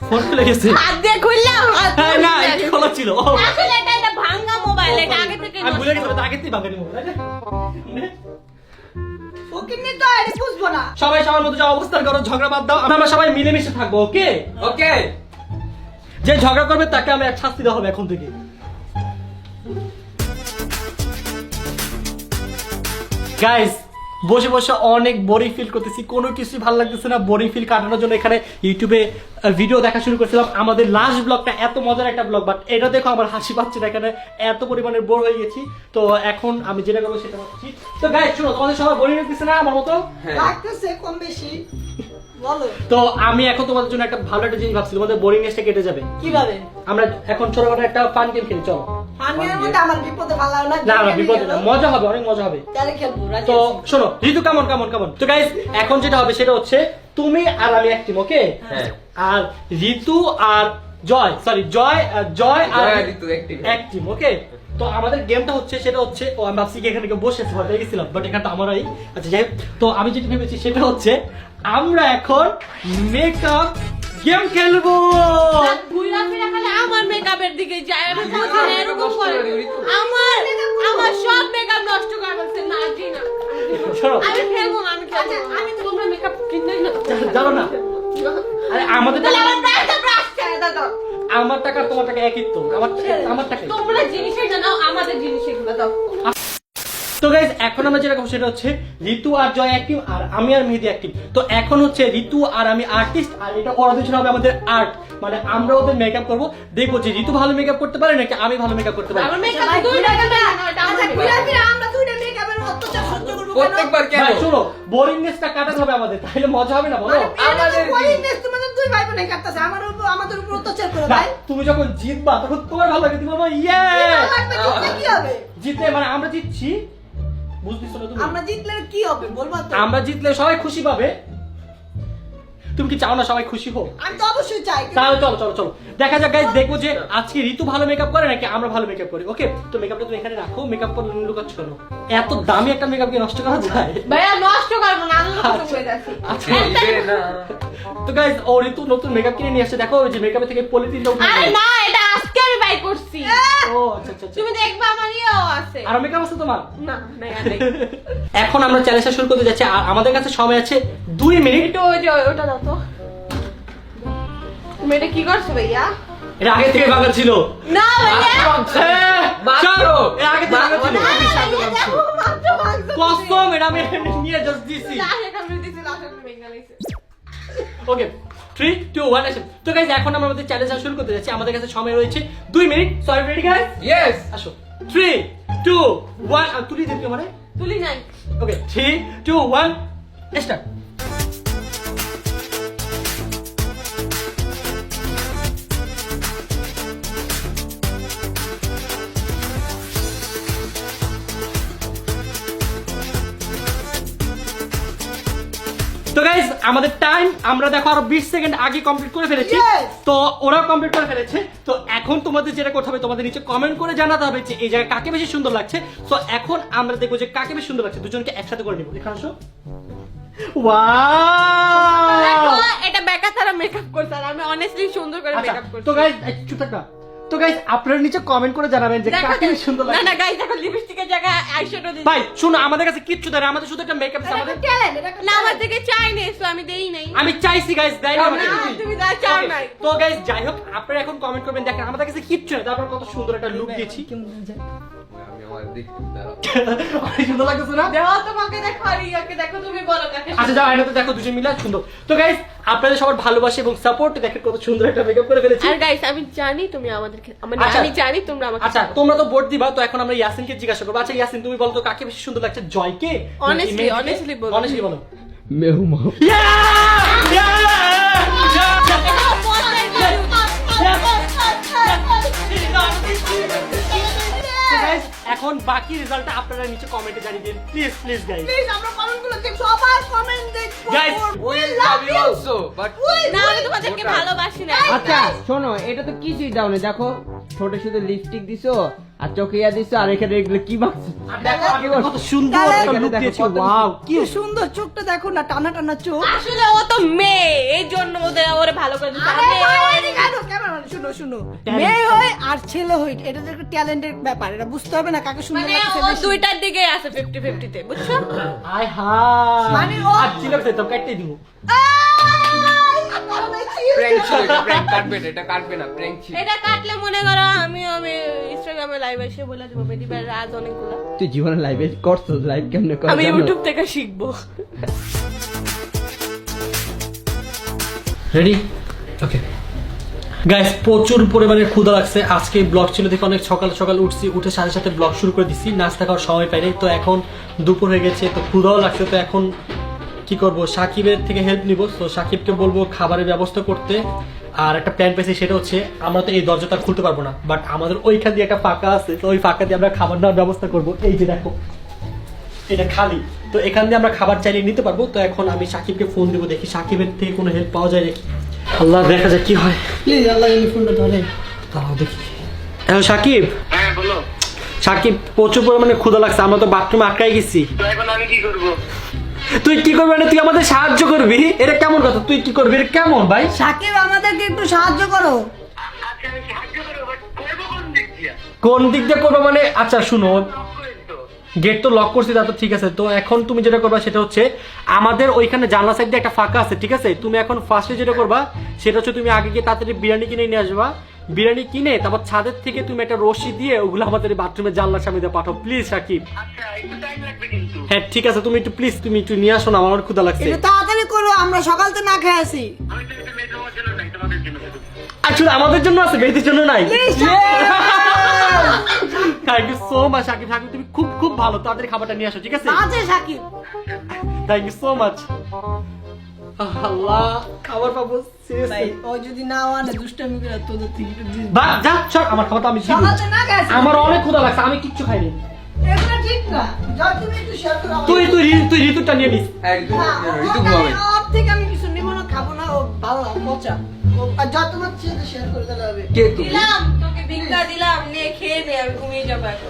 ফোন খুলে গেছে হাত দিয়ে খুললাম, হাত দিয়ে হ্যাঁ, না খুলে এটা গেছে। খোলা ছিল ও আসলে এটা ভাঙা মোবাইল, এটা আগে থেকে আমি ভুলে নষ্ট। গেছি আগে থেকে বাগানি মোবাইল ওকে নে তো আরে বুঝবো না সবাই সবার মতো যা অবস্থান করো ঝগড়া বাদ দাও আমরা সবাই মিলেমিশে থাকবো ওকে ওকে যে ঝগড়া করবে তাকে আমি এক শাস্তি দেওয়া হবে এখন থেকে গাইস বসে বসে অনেক বোরিং ফিল করতেছি কোনো কিছুই ভালো লাগতেছে না বোরিং ফিল কাটানোর জন্য এখানে ইউটিউবে ভিডিও দেখা শুরু করেছিলাম আমাদের লাস্ট ব্লগটা এত মজার একটা ব্লগ বাট এটা দেখো আমার হাসি পাচ্ছে না এখানে এত পরিমাণে বোর হয়ে গেছি তো এখন আমি যেটা করবো সেটা করছি তো গাইস শুনো তোমাদের সবাই বোরিং লাগতেছে না আমার মতো হ্যাঁ লাগতেছে কম বেশি বলো তো আমি এখন তোমাদের জন্য একটা ভালো একটা জিনিস ভাবছি তোমাদের বোরিংনেসটা কেটে যাবে কিভাবে আমরা এখন ছোটখাটো একটা ফান গেম খেলি চলো ফানের মধ্যে আমার বিপদে ভালো না না না বিপদ না মজা হবে অনেক মজা হবে তাহলে খেলবো রাজি তো আছি। শোনো ঋতু কেমন কেমন কেমন তো গাইস এখন যেটা হবে সেটা হচ্ছে তুমি আর আমি এক টিম ওকে হ্যাঁ। আর ঋতু আর জয় সরি জয় জয় আর জয় আর ঋতু এক team। এক টিম ওকে তো আমাদের গেমটা হচ্ছে সেটা হচ্ছে ও আমি ভাবছি কি এখানে কেউ বসে আছে ভয় পেয়ে গেছিলাম বাট এখানটা আমারই আচ্ছা যাই হোক, তো আমি যেটা ভেবেছি সেটা হচ্ছে আমরা এখন মেকআপ গেম খেলবো ঘুরা ফিরা খালি আমার মেকআপের দিকে যায়, আমি ঋতু, বলছি না, আমার এরকম নষ্ট করে। করে দিও, ঋতু। আমার সব মেকআপ নষ্ট করে ফেলছে, না জি না। শোনো আমি খেলবো না, আমি খেলবো না। আমি তোমরা মেকআপ কিনতেই না। জানো না আরে আমাদের তাহলে টাকা- আমার ব্রাশটা ব্রাশ চাই দাদা। আমার টাকা আর তোমার টাকা একই তো আমার টাকা তোমরা জিনিসের জন্য আমাদের জিনিস এগুলো দাও। তো গাইজ এখন আমরা যেটা করবো সেটা হচ্ছে ঋতু আর জয় অ্যাক্টিভ আর আমি আর মেহেদি অ্যাক্টিভ তো এখন হচ্ছে ঋতু আর আমি আর্টিস্ট আর এটা ওরা দুজন হবে আমাদের আর্ট মানে আমরা ওদের মেকআপ করবো দেখবো যে ঋতু ভালো মেকআপ করতে পারে নাকি আমি ভালো মেকআপ করতে পারি আমার মেকআপ দুই টাকা না, এটা আমার আচ্ছা makeup। ঘুরে ফিরে আমরা দুইটা মেকআপের অত্যাচার সহ্য করবো কেন প্রত্যেকবার কেন ভাই শোনো বোরিংনেসটা কাটাতে হবে আমাদের তাহলে মজা হবে না বলো আমাদের আমাদের ওয়াইনেস তোমাদের দুই ভাই বোনে কাটতাছে আমাদের উপর অত্যাচার করে না, ভাই তুমি যখন জিতবা তখন তোমার ভালো লাগে তুমি বলবো ইয়ে লাগবে জিতলে কি হবে জিতে মানে আমরা জিতছি বুঝতেছো না তুমি আমরা জিতলে কি হবে বলবা তো আমরা জিতলে সবাই খুশি পাবে তুমি কি চাও না সবাই খুশি হোক আমি তো অবশ্যই চাই কিন্তু তাহলে চলো চলো চলো দেখা যাক গাইস দেখবো যে আজকে ঋতু ভালো মেকআপ করে নাকি আমরা ভালো মেকআপ করি ওকে তো মেকআপটা তুমি এখানে রাখো মেকআপ করে লুকাচ্ছ কেন এত দামি একটা মেকআপ কি নষ্ট করা যায় ভাইয়া নষ্ট করবো না, আমি নষ্ট করে যাচ্ছি। আচ্ছা ইয়ে না তো গাইস ও ঋতু নতুন মেকআপ কিনে নিয়ে আসছে দেখো ওই যে মেকআপে থেকে পলিথিনটা উঠে আরে গেছে। না, এটা আজকে আমি বাই করছি। ও আচ্ছা আচ্ছা আচ্ছা তুমি দেখবা আমার ইয়েও আছে। আর মেকআপ আছে তোমার না, না, নেই। এখন আমরা চ্যালেঞ্জটা শুরু করতে যাচ্ছি আর আমাদের কাছে সময় আছে 2 মিনিট একটু ওই যে ওটা দাও তো। তুমি এটা কি করছো ভাইয়া? এটা আগে থেকে বাগান ছিল না ভাইয়া। হ্যাঁ, মাত্র। চলো, এর আগে থেকে বাগান ছিল না, ভাইয়া, দেখো, মাত্র ভাঙছো তুমি। কসম এটা আমি নিয়ে জাস্ট দিছি লাশে কামড়ে দিছি, লাশে কামড়ে ভেঙে গেছে। ওকে 3 2 1 অ্যাকশন তো গাইস এখন আমরা আমাদের চ্যালেঞ্জটা শুরু করতে যাচ্ছি আমাদের কাছে সময় রয়েছে 2 minute sorry ready guys yes আসো 3 2 1 আর তুলি দিতে মানে তুলি নাই। ওকে 3 2 1 স্টার্ট তো গাইস আমাদের টাইম আমরা দেখো আরো 20 সেকেন্ড আগে কমপ্লিট করে ফেলেছি Yes! তো ওরা কমপ্লিট করে ফেলেছে তো এখন তোমাদের যেটা করতে হবে তোমাদের নিচে কমেন্ট করে জানাতে হবে যে এই জায়গায় কাকে বেশি সুন্দর লাগছে তো এখন আমরা দেখবো যে কাকে বেশি সুন্দর লাগছে দুজনকে একসাথে করে নিব এখানে আসো দেখো, ওয়াও এটা বেকার তারা মেকআপ করছে আর আমি অনেস্টলি সুন্দর করে আচ্ছা মেকআপ করছি। তো গাইস চুপ থাক না তো গাইস আপনারা নিচে কমেন্ট করে জানাবেন যে দেখো, কাকে বেশি সুন্দর না লাগছে না গাইস, দেখো লিপস্টিকের জায়গায় আইশ্যাডো দিছি। ভাই শুনো আমাদের কাছে কিচ্ছু দেয় না আমাদের শুধু একটা মেকআপ আছে আমাদের ট্যালেন্ট এটা না, আমার থেকে চাই নাই, so আমি দেই নাই। আমি চাইছি গাইস দেয় না আমাকে। না, তুমি যা চাও Okay, নাই। তো গাইস যাই হোক আপনারা এখন কমেন্ট করবেন দেখেন আমাদের কাছে কিচ্ছু নেই তারপর কত সুন্দর একটা লুক দিয়েছি আমি আমার দিক দাঁড়াও অনেক সুন্দর লাগতেছে না দেওয়া তোমাকে দেখো আর ইয়াকে দেখো, তুমি বলো কাকে আচ্ছা যাও আয়নাতে দেখো দুজন মিলে সুন্দর তো গাইস আপনাদের সবার ভালোবাসা এবং সাপোর্ট দেখে কত সুন্দর একটা মেকআপ করে ফেলেছি আর গাইস আমি জানি তুমি আমাদেরকে মানে আচ্ছা। আমি জানি তোমরা আমাকে আচ্ছা তোমরা তো ভোট দিবা তো এখন আমরা ইয়াসিনকে জিজ্ঞাসা করবো আচ্ছা ইয়াসিন তুমি বলো তো কাকে বেশি সুন্দর লাগছে জয়কে Honestly বলো। অনেস্টলি বলো মেহুমা So guys, এখন বাকি রেজাল্টটা আপনারা নিচে কমেন্টে জানিয়ে দিন প্লিজ প্লিজ গাইস প্লিজ আমরা কমেন্টগুলো দেখ সবার কমেন্ট দেখবো Guys, we love you also but না আমি তোমাদেরকে ভালোবাসি না আচ্ছা শোনো এটা তো কিছুই দাও না দেখো ঠোঁটে শুধু লিপস্টিক দিছো আর চোখে ইয়া দিছো আর এখানে এগুলো কি মাখছো? দেখো আমি কত সুন্দর একটা look দিয়েছি, wow, কি সুন্দর চোখটা দেখো না, টানা টানা চোখ। আসলে ও তো মেয়ে, এই জন্য ওরে ভালো করে দিতে আরে হবে। ভাই, ক্যামেরাম্যান, শুনো শুনো, মেয়ে হয় আর ছেলে হয়, এটা তো একটা ট্যালেন্টের ব্যাপার, এটা বুঝতে হবে না কাকে সুন্দর মানে লাগছে ও বেশি। দুইটার দিকে আছে 50-50 তে, বুঝছো? আয় হায় মানে ও- আর চিলক তো কাটতে দিব। প্র্যাঙ্ক ছিল এটা, প্র্যাঙ্ক কাটবে না, এটা কাটবে না, প্র্যাঙ্ক ছিল। এটা কাটলে মনে করো আমি ইনস্টাগ্রামে লাইভ এসে বলে দিব মেহেদি ভাইয়ের রাজ অনেকগুলো। তুই জীবনে লাইভে করছো, লাইভ কেমনে কর আমি ইউটিউব থেকে শিখবো। রেডি? ওকে গাইস, প্রচুর পরিমাণে ক্ষুধা লাগছে। আজকে ব্লগ ছিল দেখে অনেক সকাল সকাল উঠছি, উঠে সাথে সাথে ব্লগ শুরু করে দিচ্ছি, নাস্তা খাওয়ার সময় পাইনি। তো এখন দুপুর হয়ে গেছে, তো ক্ষুধাও লাগছে। তো এখন কি করব, সাকিবের থেকে হেল্প নিব। তো সাকিবকে বলবো খাবারের ব্যবস্থা করতে। আর একটা প্ল্যান পেয়েছি, সেটা হচ্ছে আমরা তো এই দরজাটা খুলতে পারবো না, বাট আমাদের ওইখান দিয়ে একটা ফাঁকা আছে, তো ওই ফাঁকা দিয়ে আমরা খাবার নেওয়ার ব্যবস্থা করব। এই যে দেখো এটা খালি, তো এখান দিয়ে আমরা খাবার চাইলে নিতে পারবো। তো এখন আমি সাকিবকে ফোন দেবো, দেখি সাকিবের থেকে কোনো হেল্প পাওয়া যায় নাকি। আল্লাহ, দেখা যাক কি হয়। প্লিজ আল্লাহ এই ফোনটা ধরে। তাও দেখি। হ্যালো সাকিব। হ্যাঁ বলো। সাকিব, প্রচুর পরিমাণে ক্ষুধা লাগছে, আমরা তো বাথরুমে আটকাই গেছি। তো এখন আমি কি করবো? তুই কি করবি মানে তুই আমাদের সাহায্য করবি? এটা কেমন কথা? তুই কি করবি? এটা কেমন ভাই? সাকিব আমাদেরকে একটু সাহায্য করো। আচ্ছা আমি সাহায্য করবো, বাট করবো কোন দিক দিয়ে? কোন দিক দিয়ে করবো মানে? আচ্ছা শুনো, করেন তো। গেট তো লক করছি, তা তো ঠিক আছে। তো এখন তুমি যেটা করবা সেটা হচ্ছে আমাদের ওইখানে জানলা সাইড দিয়ে একটা ফাঁকা আছে, ঠিক আছে? তুমি এখন ফার্স্টে যেটা করবা সেটা হচ্ছে তুমি আগে গিয়ে তাড়াতাড়ি বিরিয়ানি কিনে নিয়ে আসবা। বিরিয়ানি কিনে তারপর ছাদের থেকে তুমি একটা রশি দিয়ে ওগুলো আমাদের বাথরুমের জানলার সামনে দিয়ে পাঠাও, প্লিজ সাকিব। আচ্ছা একটু টাইম লাগবে কিন্তু। হ্যাঁ ঠিক আছে, তুমি একটু প্লিজ তুমি একটু নিয়ে আসো না, আমার অনেক ক্ষুধা লাগছে। একটু তাড়াতাড়ি করো, আমরা সকাল তো না খেয়ে আছি। আমি তো একটু মেয়ে তোমার জন্য নাই, তোমাদের জন্য শুধু। আসলে আমাদের জন্য আছে, মেয়েদের জন্য নাই। Please, thank you so much Sakib. Sakib তুমি খুব খুব ভালো, তাড়াতাড়ি খাবারটা নিয়ে আসো, ঠিক আছে? আছে Sakib. Thank you so much. Allah, খাবার পাবো ভাই seriously। ও যদি না আনে দুষ্টামি করে তোদের থেকে একটু দিস। বা যা সর, আমার খাবারটা আমি দিব। সকাল তো না খেয়ে আছি। আমার অনেক ক্ষুধা লাগছে, আমি কিচ্ছু খাইনি। এগুলো ঠিক না, যা তুমি একটু শেয়ার করো। তুই ঋতুটা নিয়ে নিস। একদম না, ঋতু ঘুমাবে। ওর থেকে আমি কিছু নিব না, খাবো না, ও ভালো মজা। আর যা তোমার সাথে শেয়ার করে দিলে হবে। কে তুমি? দিলাম তোকে ভিক্ষা দিলাম, নে খেয়ে নে, আমি ঘুমিয়ে যাবো এখন।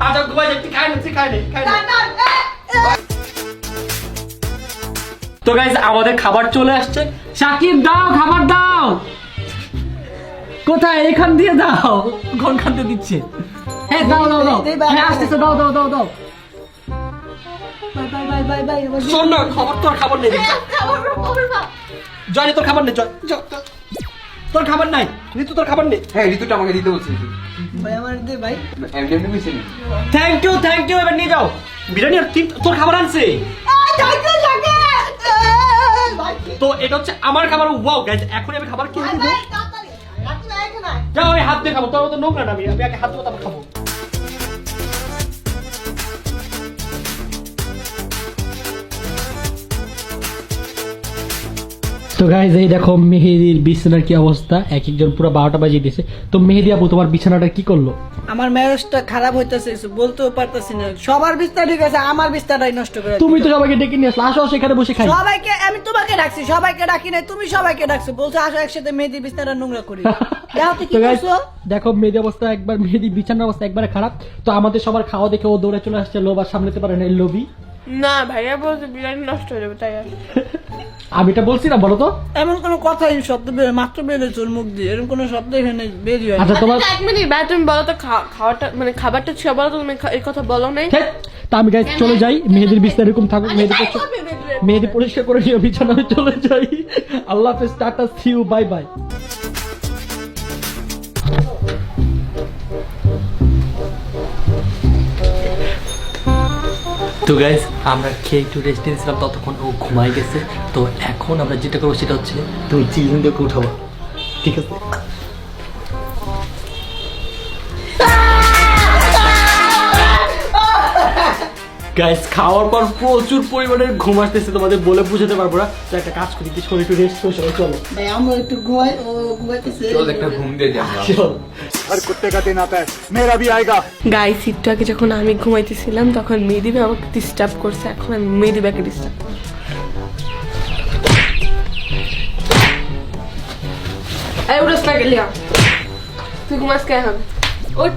আচ্ছা ঘুমাই যাচ্ছি, খাই না, খাই না, খাই না। না, তো গাইজ আমাদের খাবার চলে আসছে। সাকিব দাও, খাবার দাও। কোথায়? এখান দিয়ে দাও। কোন খান দিয়ে দিচ্ছে? হ্যাঁ দাও দাও দাও। হ্যাঁ আসতেছে, দাও দাও দাও দাও। Bye bye bye bye. শোন না, খাবার নেই। জয় তোর খাবার নেই, জয় তোর খাবার নাই। ঋতু তোর খাবার নেই। হ্যাঁ ঋতুটা আমাকে দিতে বলছে ঋতু। ভাই আমার দে ভাই। এমনি এমনি মিশে নি। থ্যাংক ইউ, এবার নিয়ে যাও। বিরিয়ানি আর তোর খাবার আনছে। Thank you Sakib. ভাই তো এটা হচ্ছে আমার খাবার। ওয়াও গাইজ, এখন আমি খাবার কিনে দিব। তাড়াতাড়ি রাখি না এখানে। যাও, আমি হাত দিয়ে খাবো, তোর মতো নোংরা না। আমি আগে হাত দিয়ে তারপর খাবো। তো গাইজ এই দেখো মেহেদির বিছানার কি অবস্থা, এক একজন পুরো 12টা বাজিয়ে দিয়েছে। তো মেহেদি আপু তোমার বিছানাটা কি করলো? আমার ম্যারেজটা খারাপ হইতাছে, বলতেও পারতাছি না। সবার বিস্তার ঠিক আছে, আমার বিস্তারটাই নষ্ট করে দিল। তুমি তো সবাইকে ডেকে নিয়ে আসলে, আসো সেখানে বসে খাই। সবাইকে আমি তোমাকে ডাকছি, সবাইকে ডাকি নাই, তুমি সবাইকে ডাকছো, বলছো আসো একসাথে মেহেদি বিস্তারটা নোংরা করি। দেখো তো কি তো guys, করছো। দেখো মেহেদি অবস্থা একবার, মেহেদি বিছানার অবস্থা একবারে খারাপ। তো আমাদের সবার খাওয়া দেখে ও দৌড়ে চলে আসছে, লোভ আর সামলাতে পারে না, এই লোভী। না ভাইয়া বলছে বিরিয়ানি নষ্ট হয়ে যাবে, তাই আর। আমি এটা বলছি না, বলো তো। এমন কোনো কথাই শব্দ বের মাত্র বেরোচ্ছে ওর মুখ দিয়ে, এরকম কোনো শব্দ এখানে বেরিয়ে হয় না। আচ্ছা তোমার এক মিনিট ভাই, তুমি বলো তো খাওয়াটা মানে খাবারটা ছিল, বলো তো তুমি এই কথা বলো নাই। ধ্যাৎ, তা আমি গাইজ চলে যাই। মেহেদির বিছানা এরকম থাকুক, মেহেদি পরিষ্কার করে নিয়ে বিছানায় চলে যাই। আল্লাহ হাফেজ, tata, see you, bye bye. তো গাইজ আমরা খেয়ে একটু রেস্ট নিয়েছিলাম, ততক্ষণ ও ঘুমাই গেছে। তো এখন আমরা যেটা করবো সেটা হচ্ছে তুমি চিলকে উঠাবো, ঠিক আছে? গাইস খাওয়ার পর প্রচুর পরিমাণের ঘুম আসতেছে, তোমাদের বলে বুঝাতে পারবো না। তো একটা কাজ করি, কিছু একটু রেস্ট করে সবাই চলো। ভাই আমরা একটু ঘুমাই, ও ঘুমাইতেছে। চল একটা ঘুম দিয়ে যাই আমরা। চলো। हर कुत्ते का दिन आता है मेरा भी आएगा। গাইস একটু আগে যখন আমি ঘুমাইতেছিলাম তখন মেহেদি ভাই আমাকে ডিস্টার্ব করছে, এখন আমি মেহেদি ভাইকে ডিস্টার্ব। এই উড়স না গেলিয়া। তুই ঘুমাস কে এখন? ওঠ,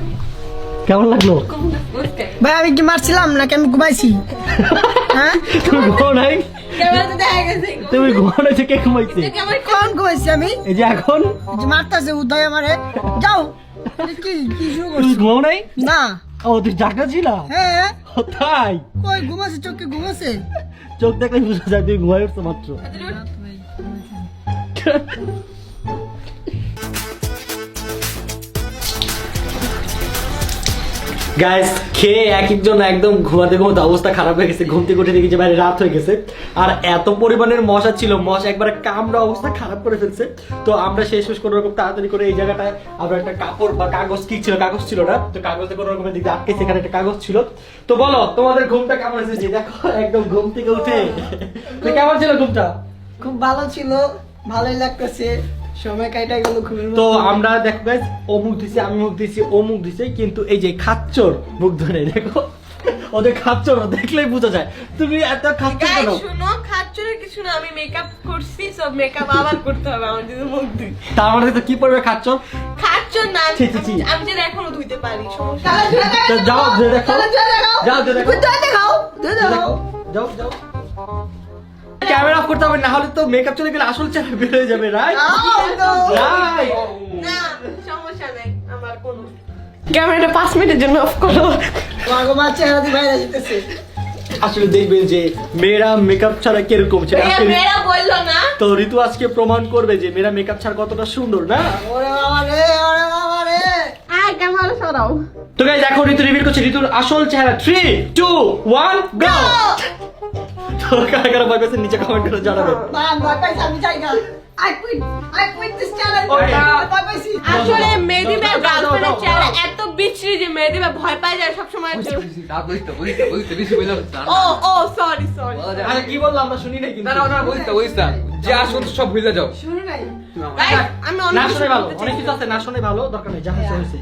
কেমন লাগলো? ঘুমাস কে? ভাই আমি কি মারছিলাম নাকি আমি ঘুমাইছি? হ্যাঁ তুমি ঘুমাও নাই? ক্যামেরাতে দেখা গেছে। তুমি ঘুমাও নাই, কে ঘুমাইছে? তুই কেমন কোন ঘুমাইছি আমি? এই যে এখন যে মারতাছে উদয় আমারে, যাও। কি কি শুরু তুমি করছিস? ঘুমাও নাই? না। ও তুই জাগা ছিলা? হ্যাঁ ও তাই? কই ঘুমাছে, চোখে ঘুমাছে? চোখ দেখলে বুঝা যায় তুই ঘুমাই উঠছো মাত্র। গাইস খেয়ে এক একজন একদম ঘুমাতে ঘুমাতে অবস্থা খারাপ হয়ে গেছে, ঘুম থেকে উঠে দেখি যে বাইরে রাত হয়ে গেছে, আর এত পরিমাণের মশা ছিল, মশা একবারে কামড়া অবস্থা খারাপ করে ফেলছে। তো আমরা শেষ কোনো রকম তাড়াতাড়ি করে এই জায়গাটায় আমরা একটা কাপড় বা কাগজ কি ছিল, কাগজ ছিল না তো কাগজে কোনো রকমের দিকে আটকে, সেখানে একটা কাগজ ছিল। তো বলো তোমাদের ঘুমটা কেমন এসেছে? দেখো একদম ঘুম থেকে উঠে তো কেমন ছিল ঘুমটা? খুব ভালো ছিল, ভালোই লাগতেছে, সময় কাটা গেল ঘুমের তো মধ্যে। আমরা দেখো গাইস, ও মুখ দিছে, আমি মুখ দিছি, ও মুখ দিছে, কিন্তু এই যে খাচ্চর মুখ ধরে দেখো, ওদের খাচ্চর দেখলেই বোঝা যায়। তুমি এত খাচ্চর গাইস কেন? শুনো, খাচ্চরের কিছু না, আমি মেকআপ করছি, সব মেকআপ আবার করতে হবে আমার, যদি মুখ ধুই। তার মানে তো কি পড়বে খাচ্চর? খাচ্চর না, ছি, ছি, ছি। আমি যেটা এখনো ধুইতে পারি, সমস্যা তাহলে নেই। ধুয়ে তো যাও ধুয়ে দেখো, তাহলে ধুয়ে দেখাও। যাও ধুয়ে দেখো, ধুয়ে দেখাও, ধুয়ে ধুয়ে দেখাও। দেখো, যাও যাও। ক্যামেরা অফ করতে হবে, না হলে তো মেকআপ চলে গেলে আসল চেহারা বের হয়ে যাবে, রাইট? রাইট। না, সমস্যা নেই আমার কোনো। ক্যামেরাটা 5 মিনিটের জন্য অফ করো। তোমার মা চেহারা দিয়ে বাইরে যেতেছে। আসলে দেখবেন যে মেয়েরা মেকআপ ছাড়া কিরকম সেটা ভাইয়া, আজকে মেয়েরা বললো না। তো ঋতু আজকে প্রমাণ করবে যে মেয়েরা মেকআপ ছাড়া কতটা সুন্দর, না? ওরে বাবা রে, ওরে বাবা রে। আয় ক্যামেরা সরাও। তো গাইস এখন ঋতু রিভিল করছে ঋতুর আসল চেহারা। 3 2 1 গো। তো কারা কারা ভয় পেয়েছে নিচে কমেন্ট করে জানাবেন। মা, ভয় পাইছি, আমি যাই না। I quit this channel. Okay. ভয় পাইছি। আসলে মেহেদীবের দাও, দাও, গার্লফ্রেন্ডের দাও, চেহারা দাও। এত বিশ্রী যে মেহেদীবা ভয় পায় যায় সবসময়। বেশি বললাম ও ও সরি সরি। আরে কি বললাম আমরা শুনি নাই কিন্তু। বুঝতাম যে আসল সব ভুলে যাও। শুরু নাই। গাইস, আমি অনেক না কিছু শুনে ভালো, বলতে অনেক চাই। কিছু আছে, না শুনে ভালো, দরকার নেই, যা হয়েছে হয়েছে।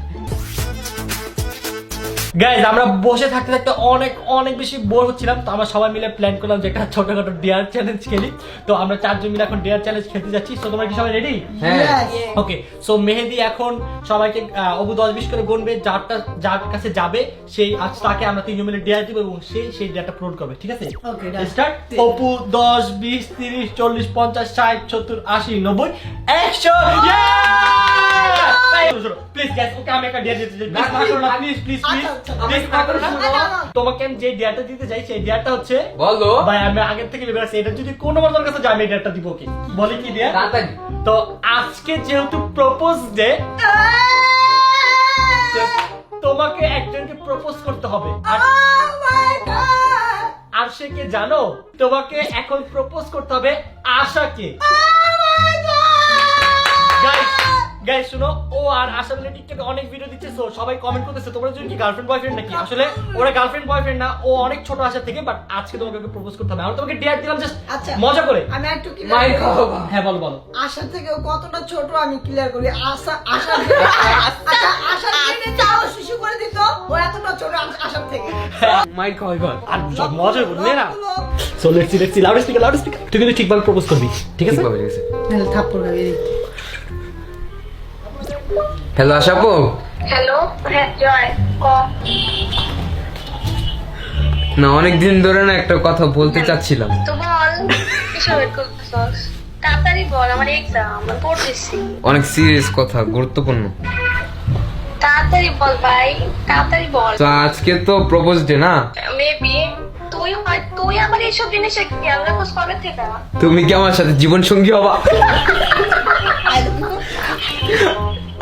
গাইজ আমরা বসে থাকতে থাকতে অনেক অনেক বেশি বোর হচ্ছিলাম, তো আমরা সবাই মিলে প্ল্যান করলাম যে একটা ছোটখাটো ডেয়ার চ্যালেঞ্জ খেলি। তো আমরা 4 জন মিলে এখন ডেয়ার চ্যালেঞ্জ খেলতে যাচ্ছি। তো তোমরা কি সবাই রেডি? হ্যাঁ। Yes. ওকে, সো মেহেদি এখন সবাইকে অবু 10-20 করে গুনবে, যার কাছে যাবে সেই আজ তাকে আমরা 3 জন মিলে ডেয়ার দিব এবং সেই ডেয়ারটা পূরণ করবে, ঠিক আছে? Okay, done. Start. Apu 10 20 30 40 50 60 70 80 90 100। Please guys, ওকে আমি একটা ডেয়ার দিতে চাই, প্লিজ না করো না, প্লিজ প্লিজ প্লিজ প্লিজ না করো না। তোমাকে আমি যে ডেয়ারটা দিতে চাই সেই ডেয়ারটা হচ্ছে, বলো ভাই আমি আগের থেকে ভেবে রাখছি এটা যদি কোনো বড় কাছে যায় আমি এই ডেয়ারটা দিব। ওকে বলি কি ডেয়ার? তাড়াতাড়ি। তো আজকে যেহেতু প্রপোজ ডে, তোমাকে একজনকে প্রপোজ করতে হবে। আর Oh my God! আর সে কে জানো? তোমাকে এখন প্রপোজ করতে হবে আশাকে। গাইস গাইস শুনো, ও আর আশা মিলে টিকটকে অনেক ভিডিও দিচ্ছে, সো সবাই কমেন্ট করতেছে তোমরা যদি কি গার্লফ্রেন্ড বয়ফ্রেন্ড নাকি। আসলে ওরা গার্লফ্রেন্ড বয়ফ্রেন্ড না, ও অনেক ছোট আশা থেকে, বাট আজকে তোমাকে প্রপোজ করতে হবে। আমি তোমাকে ডেয়ার দিলাম জাস্ট আচ্ছা। মজা করে। আমি একটু clear মাই করি। গড। হ্যাঁ বলো বলো। আশা থেকে ও কতটা ছোট আমি ক্লিয়ার করি। আশা আশা আচ্ছা, আশা থেকে চাও শিশু করে দিত, ও এতটা ছোট আশার থেকে। মাই গড। আর মজা করবে না। So let's see loud speaker. তুই কিন্তু ঠিকভাবে প্রপোজ করবি, ঠিক আছে? ঠিক আছে। তাহলে থাপ্পড় খাবি। হ্যালো আশাপু। হ্যালো, হ্যাঁ জয়, ক। না অনেকদিন ধরে না একটা কথা বলতে চাচ্ছিলাম। তো বল, কিসের ওয়েট করতেছস? তাড়াতাড়ি বল, আমার এক্সাম, আমি পড়তেছি। অনেক সিরিয়াস কথা, গুরুত্বপূর্ণ। তাড়াতাড়ি বল ভাই, তাড়াতাড়ি বল। তো আজকে তো প্রপোজ ডে না? মেবি তুই আবার এইসব জিনিসে খেয়াল রাখোস কবে থেকে? তুমি কি আমার সাথে জীবন সঙ্গী হবা?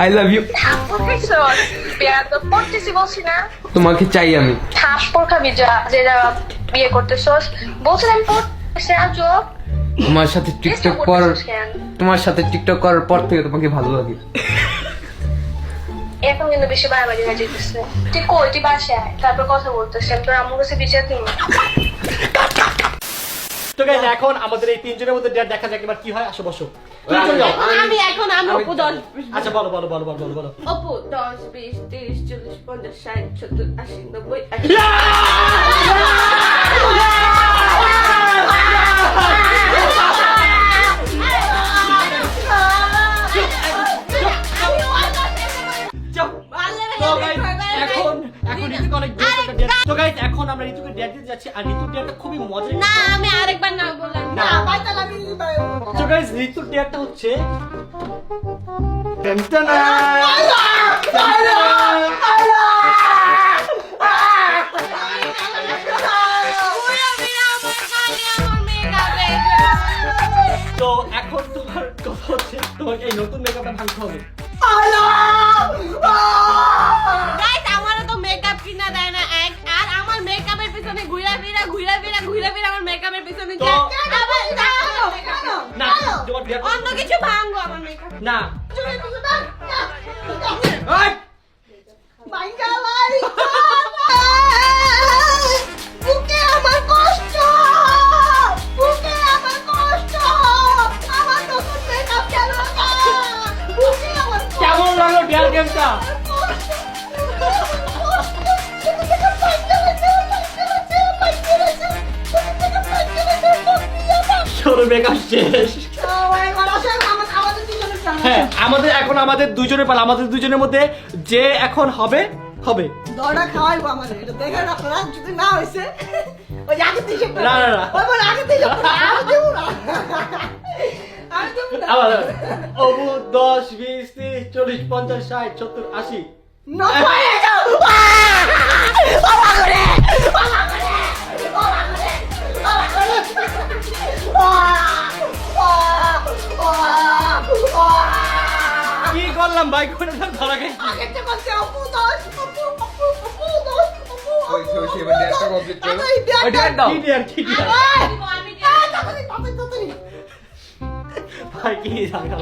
I love you. থাপ্পড় খাইছস? বিয়া তো পড়তেছি বলছি না? তোমাকে চাই আমি। থাপ্পড় খাবি যা, যে যারা বিয়ে করতেছস। বলছিলাম পড়তেছি আজও। তোমার সাথে টিকটক করার পর থেকে তোমাকে ভালো লাগে। এখন কিন্তু বেশি বাড়াবাড়ি হয়ে যেতেছে। তুই কই, তুই বাসায় আয়, তারপর কথা বলতেছি। আমি তোর আম্মুর কাছে বিচার দিই। তো গাইস এখন আমাদের এই 3 জনের মধ্যে ডেয়ার দেখা যাক এবার কি হয়। আসো বসো, তুমি চলে যাও। আমি অপু 10 আচ্ছা বলো বলো বলো বলো বলো। অপু 10 20 30 40 50 60 70 80 90 100 ঋতুকে ডেট দিতে যাচ্ছি আর ঋতুর ডেটটা খুবই মজার না আমি আরেকবার না বললাম না। না ভাই তাহলে আমি তো গাইস ঋতুর ডেটটা হচ্ছে টেনশনা তো এখন তোমার কথা হচ্ছে তোমাকে এই নতুন মেকআপটা ভাঙতে হবে গাইস আমারও তো মেকআপ কিনা দেয় না এক আর আমার মেকআপের পিছনে ঘুরা ফিরা আমার মেকআপের পিছনে তো- না তোমার বিয়ে অন্য কিছু ভাঙবো আমার মেকআপ না এই! বুকে আমার কষ্ট বুকে আমার কষ্ট আমার নতুন মেকআপ কেন বুকে আমার কেমন লাগলো ডিয়ার গেমটা সরো মেকআপ শেষ হ্যাঁ আমাদের এখন আমাদের দুজনের পালা আমাদের দুজনের মধ্যে যে এখন হবে হবে দড়া খাওয়াইবো আমাদের এটা দেখেন আপনারা যদি না হয়েছে ওই আগে থেকে না, না, না। ওই বলে আগে থেকে আমি দেবো না আমি দেবো না আবার অবু 10 20 30 40 50 60 70 80 নব্বই যাও বাবা করে বাবা করে বাবা করে বাবা করে কি করলাম ভাই করে ধরা খাই আগে থেকে বলছে অপু দোষ অপু অপু অপু দোষ অপু ওই তো সে এবার ডেটটা কমপ্লিট করো ওই ডেট দাও কি ডিয়ার কি ডিয়ার ভাই কি জায়গা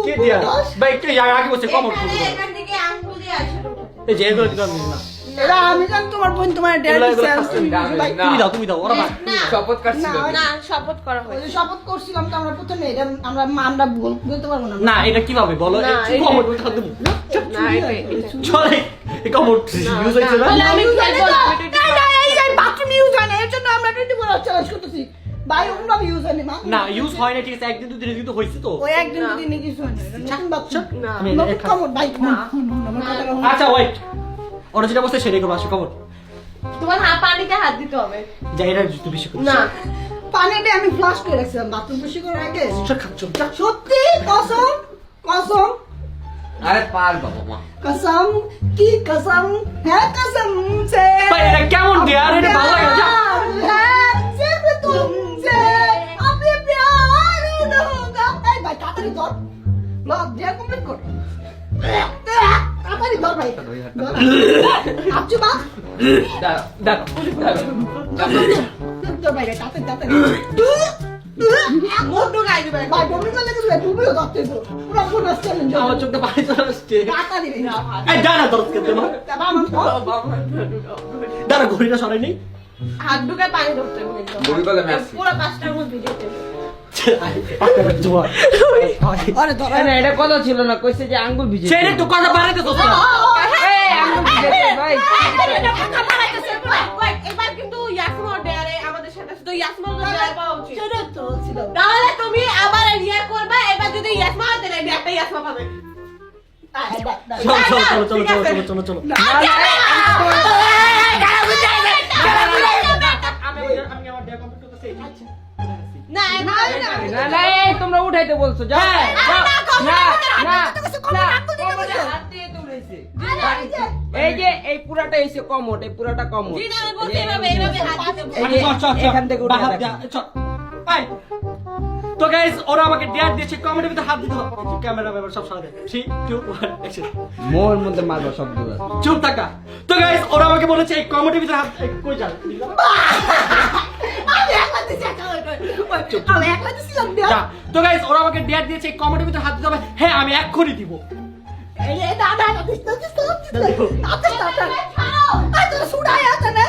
কি ডিয়ার ভাই একটু জায়গা আগে বসে কম করতে এখান থেকে আঙ্গুল দিয়ে আসলো এই যে এগুলো দিলাম না আমি জানি তোমার বোন তোমার এগুলো তুমি দাও ওরা ভাই শপথ কাটছিল না শপথ করা হয়েছে শপথ করছিলাম তো আমরা প্রথমে এটা আমরা আমরা বলতে পারবো না না এটা কিভাবে বলো না, একটু এটা- কমোড উঠা দেব না এটা চলে এই কমোড ইউজ হইছে না তাহলে আমি খেলবো না, আমি বাথরুম ইউজ হয় না এর জন্য আমরা 24 চ্যালেঞ্জ করতেছি ভাই অন্যভাবে ইউজ হয় না না ইউজ হয় না ঠিক আছে একদিন দুদিন কিন্তু হইছে তো ওই একদিন দুদিন কিছু হয় না এটা নতুন বাথরুম না। আমি নতুন এটা- কমোড ভাই আমার কথাটা হলো। আচ্ছা ওয়েট ওরা যেটা বলছে সেটাই করবো আসো কমোড তোমার পানিতে হাত দিতে হবে যাই এটা একটু বেশি করে না পানিটা আমি ফ্লাশ করে রাখছিলাম বাথরুম বেশি করে আগে চল খাচ্ছ সত্যি কসম কসম আরে পার বাবা মা कसम की कसम है कसम से ভাই এটা কেমন ডিয়ার এটা ভালো লাগে না है सिर्फ तुमसे अभी प्यार न होगा ए भाई तातरी धर लो दिया कंप्लीट कर तातरी धर भाई आप चुप দাঁড়াও धर भाई तातरी तातरी মুন্ডু গাই দিবে भाई डोमी को लेके डूबे हो जाते हो पूरा पूरा चैलेंज আমার চোখে পানি চলে আসছে तातरी ना এই দাঁড়া দরদ করতে মা দাঁড়া ঘড়িটা সরাই নেই হাত ঢুকে পানি ধরতে হবে একদম। বড়ি বলে ম্যাচ পুরো 5টার মধ্যে যেতে হবে अरे धर না এটা কথা ছিল না কইছে যে আঙ্গুল ভিজে সেটা তো কথা বাড়াইতে তো এই আঙ্গুল ভিজে ভাই এবার কিন্তু ইয়াসমো ডেয়ারে আমাদের সাথে শুধু ইয়াসমো ডেয়ার পাওয়া উচিত चलो तो ছিল তাহলে তুমি আবার রিয়া করবে এবার যদি ইয়াসমা হাতে নেবে একটা ইয়াসমা পাবে চলো চলো চলো চলো চলো চলো চলো আমি আমার ডে কমপ্লিট করতেছি না না না না এই তোমরা উঠাইতে বলছো যাও হ্যাঁ, যাও। না না না হাত দিয়ে তুলেছে এই যে এই পুরাটা এসে কমোড এই পুরাটা কমোড জি না আমি বলতে এইভাবে হাত দিতে এই আচ্ছা, যে চল, চল, চল। এখান থেকে উঠে হাত দেখো। দেয়া, চল। আয়। তো গাইস ওরা আমাকে ডেয়ার দিয়েছে কমেন্টের ভিতরে হাত দিতে হবে ক্যামেরা ব্যাপার সব সাথে 3 2 1 অ্যাকশন মোর মধ্যে মারবা শব্দটা চুপ থাকা তো গাইস ওরা আমাকে বলেছে এই কমেন্টের ভিতরে হাত কই যান আমি একলা দিছি আমি একলা দিছিলাম যা। তো গাইস ওরা আমাকে ডেয়ার দিয়েছে এই কমেন্টের ভিতরে হাত দিতে হবে হ্যাঁ আমি এক্ষুনি দিব এই দাদা দিস আচ্ছা সুড়াই আছে না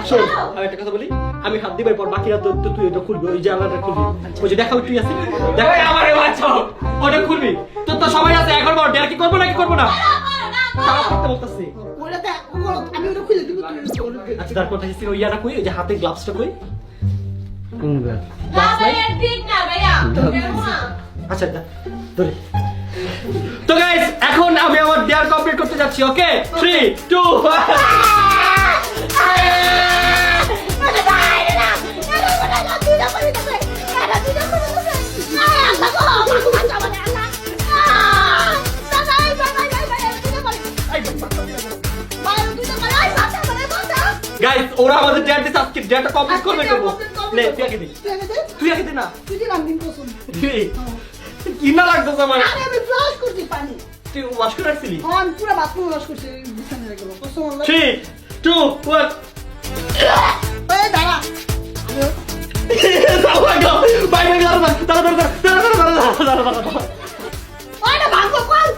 শোন আমি একটা কথা বলি আমি হাত দিবার পর বাকিরা তো তো তুই এটা খুলবি ওই জায়গাটা খুলবি ওই যে দেখাও তুই আছে দেখা আমারে বাঁচো ওটা খুলবি তো তো সবাই আছে এখন বল ডেয়ার কি করব নাকি করব না খারাপ করতে বলতাছি ওটাতে আমি ওটা খুলে দিব আচ্ছা তারপর থাকি ওই ইয়াটা কই ওই যে হাতে গ্লাভসটা কই না ভাইয়া ঠিক না ভাইয়া আচ্ছা ধরে তো গাইস এখন আমি আমার ডেয়ার কমপ্লিট করতে যাচ্ছি ওকে 3 2 1 গাইস ওরা আমাদের ডেট দিছে আজকে ডেটটা কমপ্লিট করবে করব নে তুই আগে দে তুই আগে দে না তুই দিলাম দিন কসম। কি না লাগতেছে আমার আরে আমি ফ্লাশ করছি পানি। তুই ওয়াশ করে রাখছিলি আমি পুরো বাথরুম ওয়াশ করছি বিছানায় রেখে কসম আল্লাহ। 3 2 1 এই দাঁড়া। ওইটা ভাঙো কোন?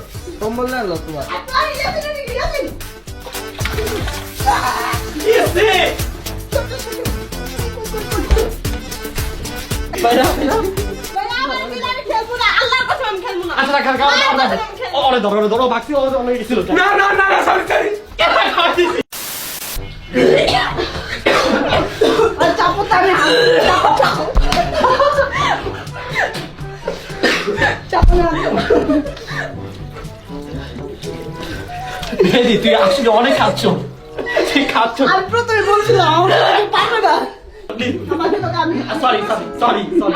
কম্বল লাগলো তোমার। তুই ইয়াসিন। ভাই আমার বিলানি খেলবো না। আল্লাহর কসম আমি খেলবো না। আর চাপো তারে চাপো না। তুই আসলে অনেক খাচ্ছ তুই খাচ্ছ আমি প্রথমে বলছিলাম আমার সাথে পারবে না। আমাকে তো আমি সরি সরি সরি সরি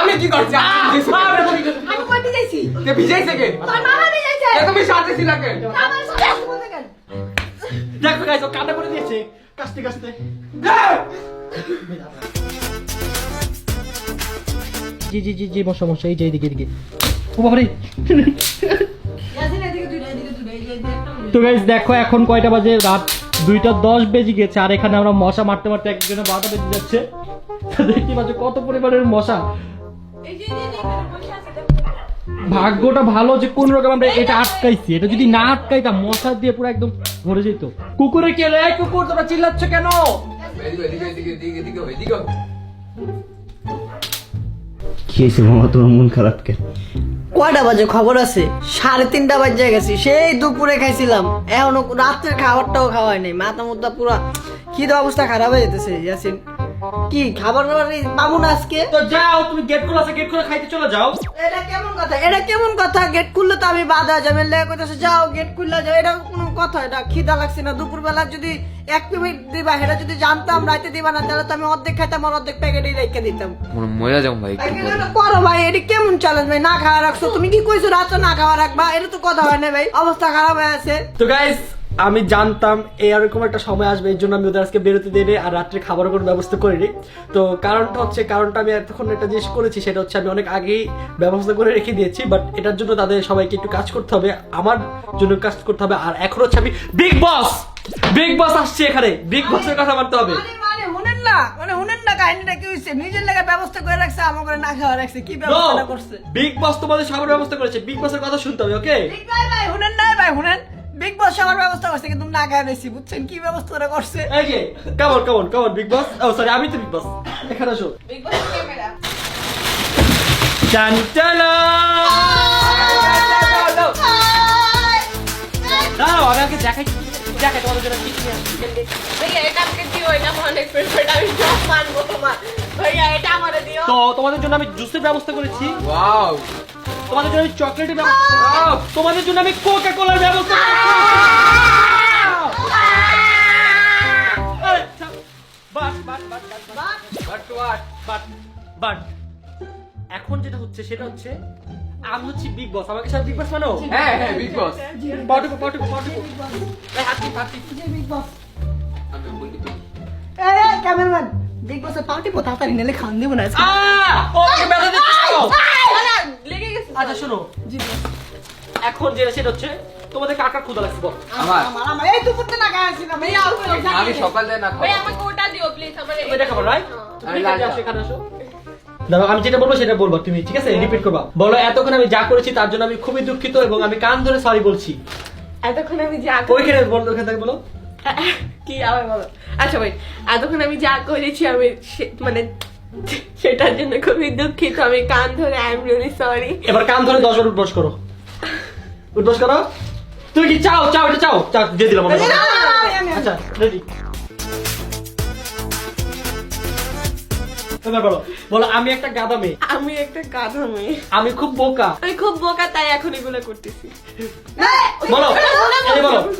আমি কি করছি? আমি কি করছি আমি কই ভিজাইছি? ভিজাইছে কে তোর মামা ভিজাইছে। তুমি সাথে ছিল কে আমার সাথে আসতে বলতে কেন? দেখো গাইস ও কান্না করে দিয়েছে কাশতে কাশতে জি জি জি জি বসো বসো এই যে এদিকে এদিকে ও বাবারে ইয়াসিন এদিকে দুইটা এই যে একটা তো গাইস দেখো এখন কয়টা বাজে রাত 2:10 বেজে গেছে আর এখানে আমরা মশা মারতে মারতে একজনের 12টা বেজে যাচ্ছে তো দেখতে পাচ্ছ কত পরিমাণের মশা এই যে বসে আছে ভাগ্যটা ভালো যে কোন রকম আমরা এটা আটকাইছি এটা যদি না আটকাইতাম মশা দিয়ে পুরো একদম ভরে যেত কুকুরে কে রে কুকুর তোমরা চিল্লাচ্ছ কেন কি হয়েছে মামা তোমার মন খারাপ কেন? কয়টা বাজে খবর আছে? 3:30 বাজে গেছি। সেই দুপুরে খাইছিলাম, এখনো রাত্রের খাবারটাও খাওয়াই নাই। মাথা মুদ্রা পুরো খিদে অবস্থা খারাপ হয়ে যেতেছে। ইয়াসিন কি খাবার দাবার পাবো না আজকে? তো যাও তুমি গেট খোলা আছে গেট খোলা খাইতে চলে যাও এটা কেমন কথা? এটা কেমন কথা? গেট খুললে তো আমি বাধা যাবে লেগে কইতাছে যাও গেট খুললে যাও। এটা কোনো কথা? এটা খিদা লাগছে না? দুপুরবেলা যদি 1 মিনিট দিবা, এটা যদি জানতাম রাইতে দিবা না, তাহলে তো আমি অর্ধেক খাইতাম আর অর্ধেক প্যাকেটে রেখে দিতাম। মজা যাও ভাই এটা করো ভাই, এটা কেমন চ্যালেঞ্জ ভাই? না খাওয়া রাখছো তুমি, কি কইছো রাতে না খাওয়া রাখবা? এটা তো কথা হয় না ভাই, অবস্থা খারাপ হয়ে আছে। তো গাইস আমি জানতাম এরকম একটা সময় আসবে এই জন্য আমি ওদের আজকে বেরোতে দিইনি আর রাত্রে খাবারের কোনো ব্যবস্থা করিনি। তো কারণটা আমি এতক্ষণ একটা জিনিস করেছি সেটা হচ্ছে আমি অনেক আগেই ব্যবস্থা করে রেখে দিয়েছি, বাট এটার জন্য তাদের সবাইকে একটু কাজ করতে হবে, আমার জন্য কাজ করতে হবে। আর এখন হচ্ছে আমি বিগ বস আসছে এখানে, বিগ বসের কথা বলতে হবে। শুনেন না কাহিনীটা কি হইছে? নিজের লাগা ব্যবস্থা করে রাখছে, আমার করে না খাওয়া রাখছে। কি ব্যবস্থা করছে? বিগ বস তোমাদের সবার ব্যবস্থা করেছে, বিগ বসের কথা শুনতে হবে ওকে? ভাই শুনেন না ভাই, শুনেন। বিগ বস সবার ব্যবস্থা করছে কিন্তু না খাওয়া রাখছি, বুঝছেন কি ব্যবস্থাটা করছে? এই যে কামন বিগ বস, ও সরি আমি তো বিগ বস। এখানে আসো বিগ বস ক্যামেরা চাঞ্চলা দাঁড়াও আমি আগে দেখাই তোমাদের জন্য কি নিয়ে আসছি। ভাইয়া এটা আমাকে দিও, এটা আমার অনেক ফেভারিট, আমি সব মানবো তোমার। ভাইয়া এটা আমারে দিও। তো তোমাদের জন্য আমি জুসের ব্যবস্থা করেছি, ওয়াও তোমাদের জন্য আমি চকলেটের ব্যবস্থা তোমাদের জন্য আমি কোকা কোলার ব্যবস্থা বাট এখন যেটা হচ্ছে সেটা হচ্ছে আমি হচ্ছি বিগ বস, আমাকে সাথে বিগ বস মানো? হ্যাঁ হ্যাঁ বিগ বস পাটুকু হাতি বিগ বস ক্যামেরাম্যান, বিগ বসের পার্টি পো তাড়াতাড়ি নিলে খান দেবো না আজকে। ওকে ব্যথা দিচ্ছিস কেন? লেগে গেছে। আচ্ছা শোনো এখন যেটা সেটা হচ্ছে তোমাদের কাকার ক্ষুধা লাগছে বল। আমার এই দুপুরতে না খাওয়া ছিল ভাইয়া। আমি সকালে না ভাই খাবো আমাকে ওটা দিও প্লিজ, আমার তুমি দেখাবো রাইট? তুমি আমি এখানে লাল আসো, এখানে আসো। দেখো আমি যেটা বলবো সেটা বলবো তুমি, ঠিক আছে? রিপিট করবা। বলো এতক্ষণ আমি যা করেছি তার জন্য আমি খুবই দুঃখিত এবং আমি কান ধরে সরি বলছি। এতক্ষণ আমি যা ওইখানে বলো, ওখানে থেকে বলো। কি আবার বলো। আচ্ছা ভাই এতক্ষণ আমি যা করেছি আমি মানে সেটার জন্য খুবই দুঃখিত, আমি কান ধরে আই এম রিয়েলি সরি। এবার কান ধরে 10 বার উঠবস করো, উঠবস করো। তুমি কি চাও এটা চাও দিয়ে দিলাম আমি। আচ্ছা রেডি, এবার বলো আমি একটা গাধা মেয়ে, আমি একটা গাধা মেয়ে, আমি খুব বোকা, আমি খুব বোকা তাই এখন এগুলো করতেছি। বলো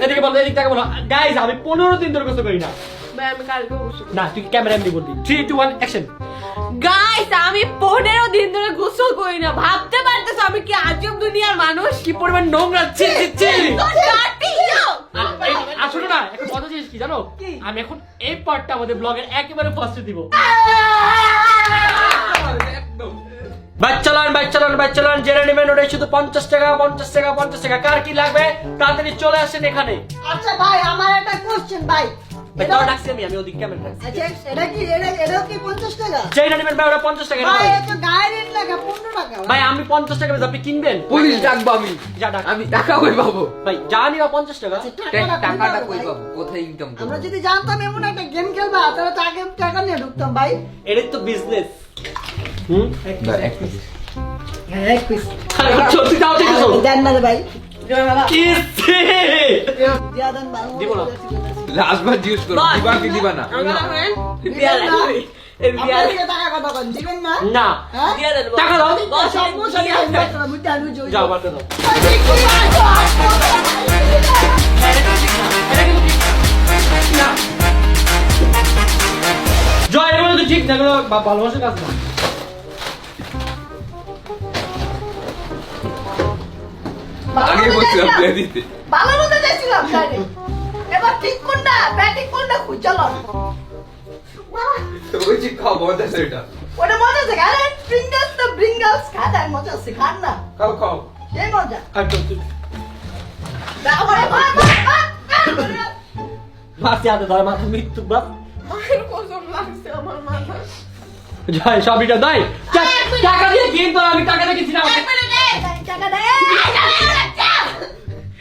এদিকে বলো এদিক থেকে বলো। গাইস আমি 15 দিন ধরে কষ্ট করি না। ভাই আমি কালকে বসে না তুই ক্যামেরা এমনি বলবি। 3 2 1 অ্যাকশন। গাইস আমি 15 দিন ধরে গোসল করি না, ভাবতে পারতেছো আমি কি আজব দুনিয়ার মানুষ? কি পরিমাণ নোংরা ছি ছি ছি। So dirty, yo! আসলে না একটা কথা জিনিস কি জানো, আমি এখন এই পার্টটা আমাদের ব্লগের একেবারে ফার্স্টে দিব। বাইক চালান জেনে নেবেন, ওটাই শুধু 50 টাকা 50 টাকা 50 টাকা। কার কি লাগবে তাড়াতাড়ি চলে আসেন এখানে। আচ্ছা ভাই আমার একটা কোশ্চেন ভাই, ভাই তাও ডাকছি আমি ওদিকে ক্যামেরা রাখছি। আচ্ছা এটা কি 50 টাকা? যেটা নেবেন ভাই ওটা 50 টাকা ভাই নেবেন। এত গায়ে রেট লাগা 15 টাকা ভাই আমি 50 টাকা বেচি, আপনি কিনবেন? পুলিশ ডাকবো আমি। যা ডাক। আমি টাকা কই পাবো? ভাই যা নিবা 50 টাকা। টাকাটা কই পাবো? কোথায় ইনকাম করব? আমরা যদি জানতাম এমন একটা গেম খেলবা তাহলে তো আগে টাকা নিয়ে ঢুকতাম ভাই। এটাই তো বিজনেস। হুম না, এক মিনিট। হ্যাঁ এক পিস সত্যি দাও ঠিক আছে। দেন না রে ভাই, কি সে দিয়া দেন ভাই। দিব না। লাস্টবার জিজ্ঞেস করো, দিবা কি দিবা না? আপনার থেকে টাকা কত কন দিবেন না? না হ্যাঁ? টাকা দাও। সমস্যা নেই, আমি বেচলাম, আমি জানি যে ওই- যাও বাদ দাও। জয় এগুলো তো ঠিক না, এগুলো ভালোবাসার কাজ না। আগে বলছিলাম দিয়ে দিতে। ভালো মতো চাইছিলাম গাড়ি। এবার ঠিক কোনটা ব্যাটিং কোনটা খুঁজলাম। তো ওই যে খাও মজা আছে এটা। ওটা মজা আছে, আরে ব্রিঙ্গালস খাটা মজা আছে, খান না খাও খাও। সেই মজা। আর তো তুই তারপরে মাসি হাতে ধরে মাথা মৃত্যু বাস। মায়ের কসম লাগছে আমার মাথা। জয় সবইটা দাই। টাকা দিয়ে কিন তো, আমি টাকা দিয়ে কিনছি না। টাকা দে।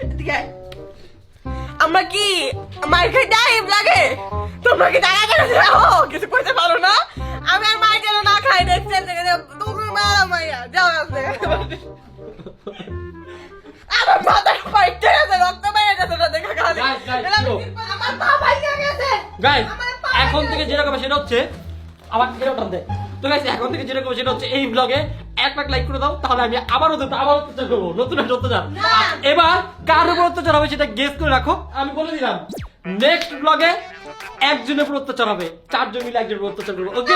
এদিকে আয়। আমরা কি মার খাই টাইম লাগে? তোমরা কি টাকা কেন দাও? কিছু করতে পারো না? আমি আর মার কেন না খাই দেখছেন থেকে তোমরা মারা মাইয়া যাও আছে। আমার মাথার ফাইটে আছে, রক্ত বাইরে গেছে না দেখা খালি। Guys, slow. আমার পা ভাইয়া গেছে। গাইস এখন থেকে যেটা হবে সেটা হচ্ছে আমার এরকম টান দেয়। তো গাইস এখন থেকে যেটা হবে সেটা হচ্ছে এই ব্লগে 1 লাখ লাইক করে দাও, তাহলে আমি আবারও অত্যাচার করবো, নতুন একটা অত্যাচার। আর এবার কার উপর অত্যাচার হবে সেটা গেস করে রাখো, আমি বলে দিলাম। নেক্সট ব্লগে একজনের উপর অত্যাচার হবে, 4 জন মিলে একজনের উপর অত্যাচার করবো, ওকে?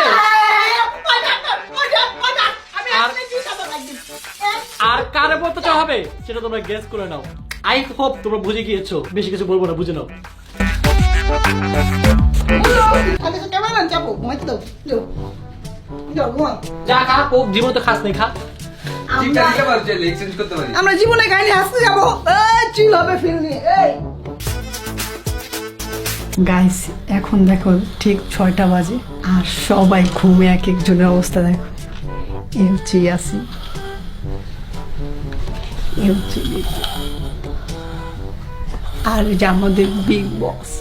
আর কার উপর অত্যাচার হবে সেটা তোমরা গেস করে নাও। আই হোপ তোমরা বুঝে গিয়েছো, বেশি কিছু বলবো না, বুঝে নাও। আমি তো ক্যামেরা চাপো, মাইতে দাও। যাও। যাও ঘুমাও। যা খা, খুব জীবন তো খাস নাই, খা। চিন্তা দিতে পারো, চাইলে এক্সচেঞ্জ করতে পারি। আমরা জীবনে গাড়ি হাসতে যাবো, চিল হবে ফিল নিয়ে। এই গাইস এখন দেখো ঠিক 6টা বাজে আর সবাই ঘুমে, এক একজনের অবস্থা দেখো। এ হচ্ছে ইয়াসিন, এ হচ্ছে লিজা, আর এই যে আমাদের বিগ বস।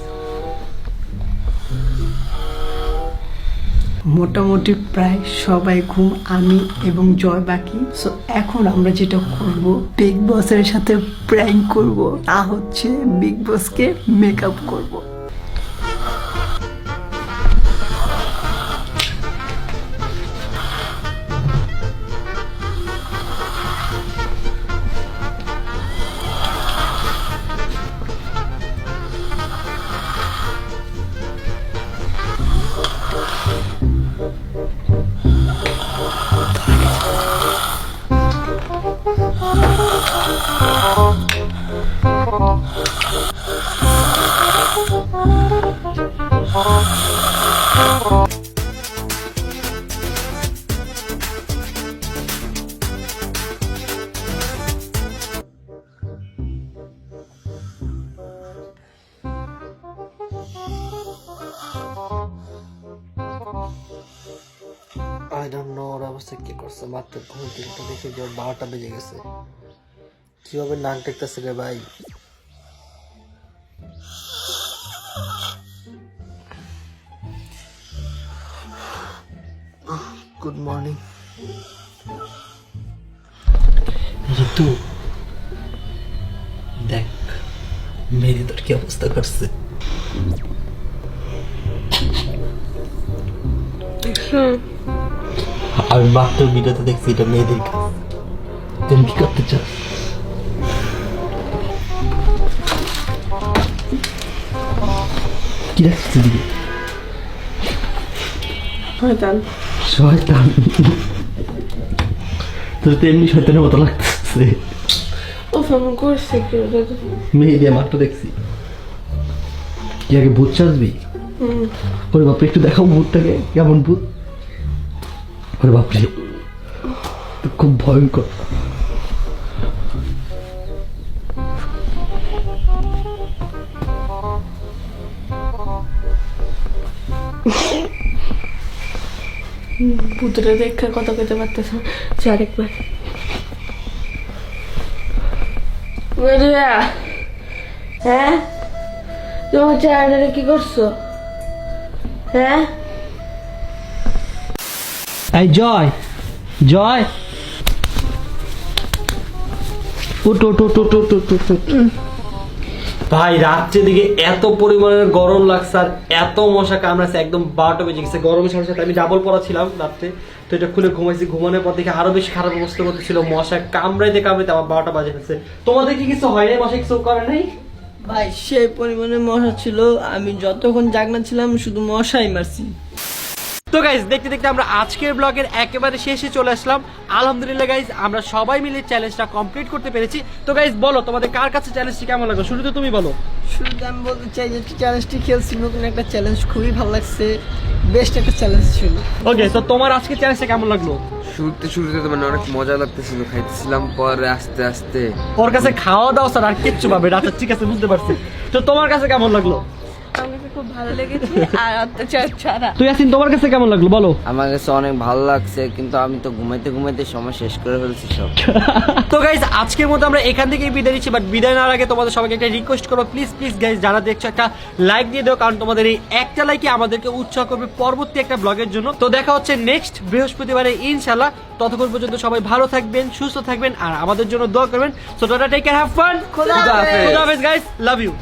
মোটামুটি প্রায় সবাই ঘুম, আমি এবং জয় বাকি। সো এখন আমরা যেটা করব, বিগ বসের সাথে প্র্যাঙ্ক করব, তা হচ্ছে বিগ বসকে মেকআপ করব। আই ডোন্ট নো ওর অবস্থা কি করছে, মাত্র ঘুম থেকে দেখে যে 12টা বেজে গেছে। কিভাবে নাক টেকতেছে রে ভাই। গুড মর্নিং ঋতু, দেখ মেরি তোর কি অবস্থা করছে। আমি মাত্র ভিডিওতে দেখছি এটা মেয়েদের কাজ, তুমি কি করতে চাও? কি রাখছি দিদি? শয়তান, তোর তো এমনি শয়তানের মতো লাগতেছে। ও ফোন করছে কি ওটা? মেয়ে দিয়ে মাত্র দেখছি। কি আগে ভূত সাজবি? ওরে বাপরে, একটু দেখাও ভূতটাকে, কেমন ভূত? ওরে বাপরে, তো খুব ভয়ঙ্কর। ভূতরে দেখে কথা কইতে পারতেছ আরেকবার। হ্যাঁ, তোমার চেহারাটা কি করছো? হ্যাঁ, এই জয়, জয়, উঠ উঠ উঠ উঠ উঠ উঠ উঠ। ভাই রাত্রের দিকে এত পরিমাণের গরম লাগছে আর এত মশা কামড়াচ্ছে, একদম 12টা বেজে গেছে। গরমের সাথে সাথে আমি ডাবল পরা ছিলাম রাত্রে, তো এটা খুলে ঘুমাইছি। ঘুমানোর পর দেখে আরো বেশি খারাপ অবস্থা করতেছিল, মশা কামড়াইতে কামড়াইতে আমার 12টা বাজে গেছে। তোমাদের কি কিছু হয় নাই? মশা কিছু করে নাই? ভাই সেই পরিমাণে মশা ছিল, আমি যতক্ষণ জাগনা ছিলাম শুধু মশাই মারছি। তো গাইজ দেখতে দেখতে আমরা আজকের ব্লগের একেবারে শেষে চলে আসলাম। আলহামদুলিল্লাহ গাইজ, আমরা সবাই মিলে চ্যালেঞ্জটা কমপ্লিট করতে পেরেছি। তো গাইজ বলো, তোমাদের কার কাছে চ্যালেঞ্জটি কেমন লাগলো? শুরুতে তুমি বলো। শুরুতে আমি বলতে চাই যে চ্যালেঞ্জটি খেলছি, নতুন একটা চ্যালেঞ্জ, খুবই ভালো লাগছে, বেস্ট একটা চ্যালেঞ্জ ছিল। ওকে, তো তোমার আজকে চ্যালেঞ্জটা কেমন লাগলো? শুরুতে তো মানে অনেক মজা লাগতেছিল, খাইতেছিলাম, পরে আস্তে আস্তে ওর কাছে খাওয়া দাওয়া ছাড়া আর কিচ্ছু পাবে না। আচ্ছা ঠিক আছে, বুঝতে পারছি। তো তোমার কাছে কেমন লাগলো? আমাকে খুব ভালো লেগেছে। আর অত্যাচার ছাড়া। তুই ইয়াসিন, তোমার কাছে কেমন লাগলো বলো? আমার কাছে অনেক ভালো লাগছে, কিন্তু আমি তো ঘুমাইতে ঘুমাইতে সময় শেষ করে ফেলছি সব। তো গাইজ আজকের মতো আমরা এখান থেকেই বিদায় নিচ্ছি, বাট বিদায় নেওয়ার আগে তোমাদের সবাইকে একটা রিকোয়েস্ট করো, প্লিজ প্লিজ গাইজ যারা দেখছো একটা লাইক দিয়ে দাও, কারণ তোমাদের এই একটা লাইকই আমাদেরকে উৎসাহ করবে পরবর্তী একটা ব্লগের জন্য। তো দেখা হচ্ছে নেক্সট বৃহস্পতিবারে ইনশাআল্লাহ। ততক্ষণ পর্যন্ত সবাই ভালো থাকবেন, সুস্থ থাকবেন আর আমাদের জন্য দোয়া করবেন। So tata, take care, have fun, খোদা হাফেজ। খোদা হাফেজ গাইজ, লাভ ইউ।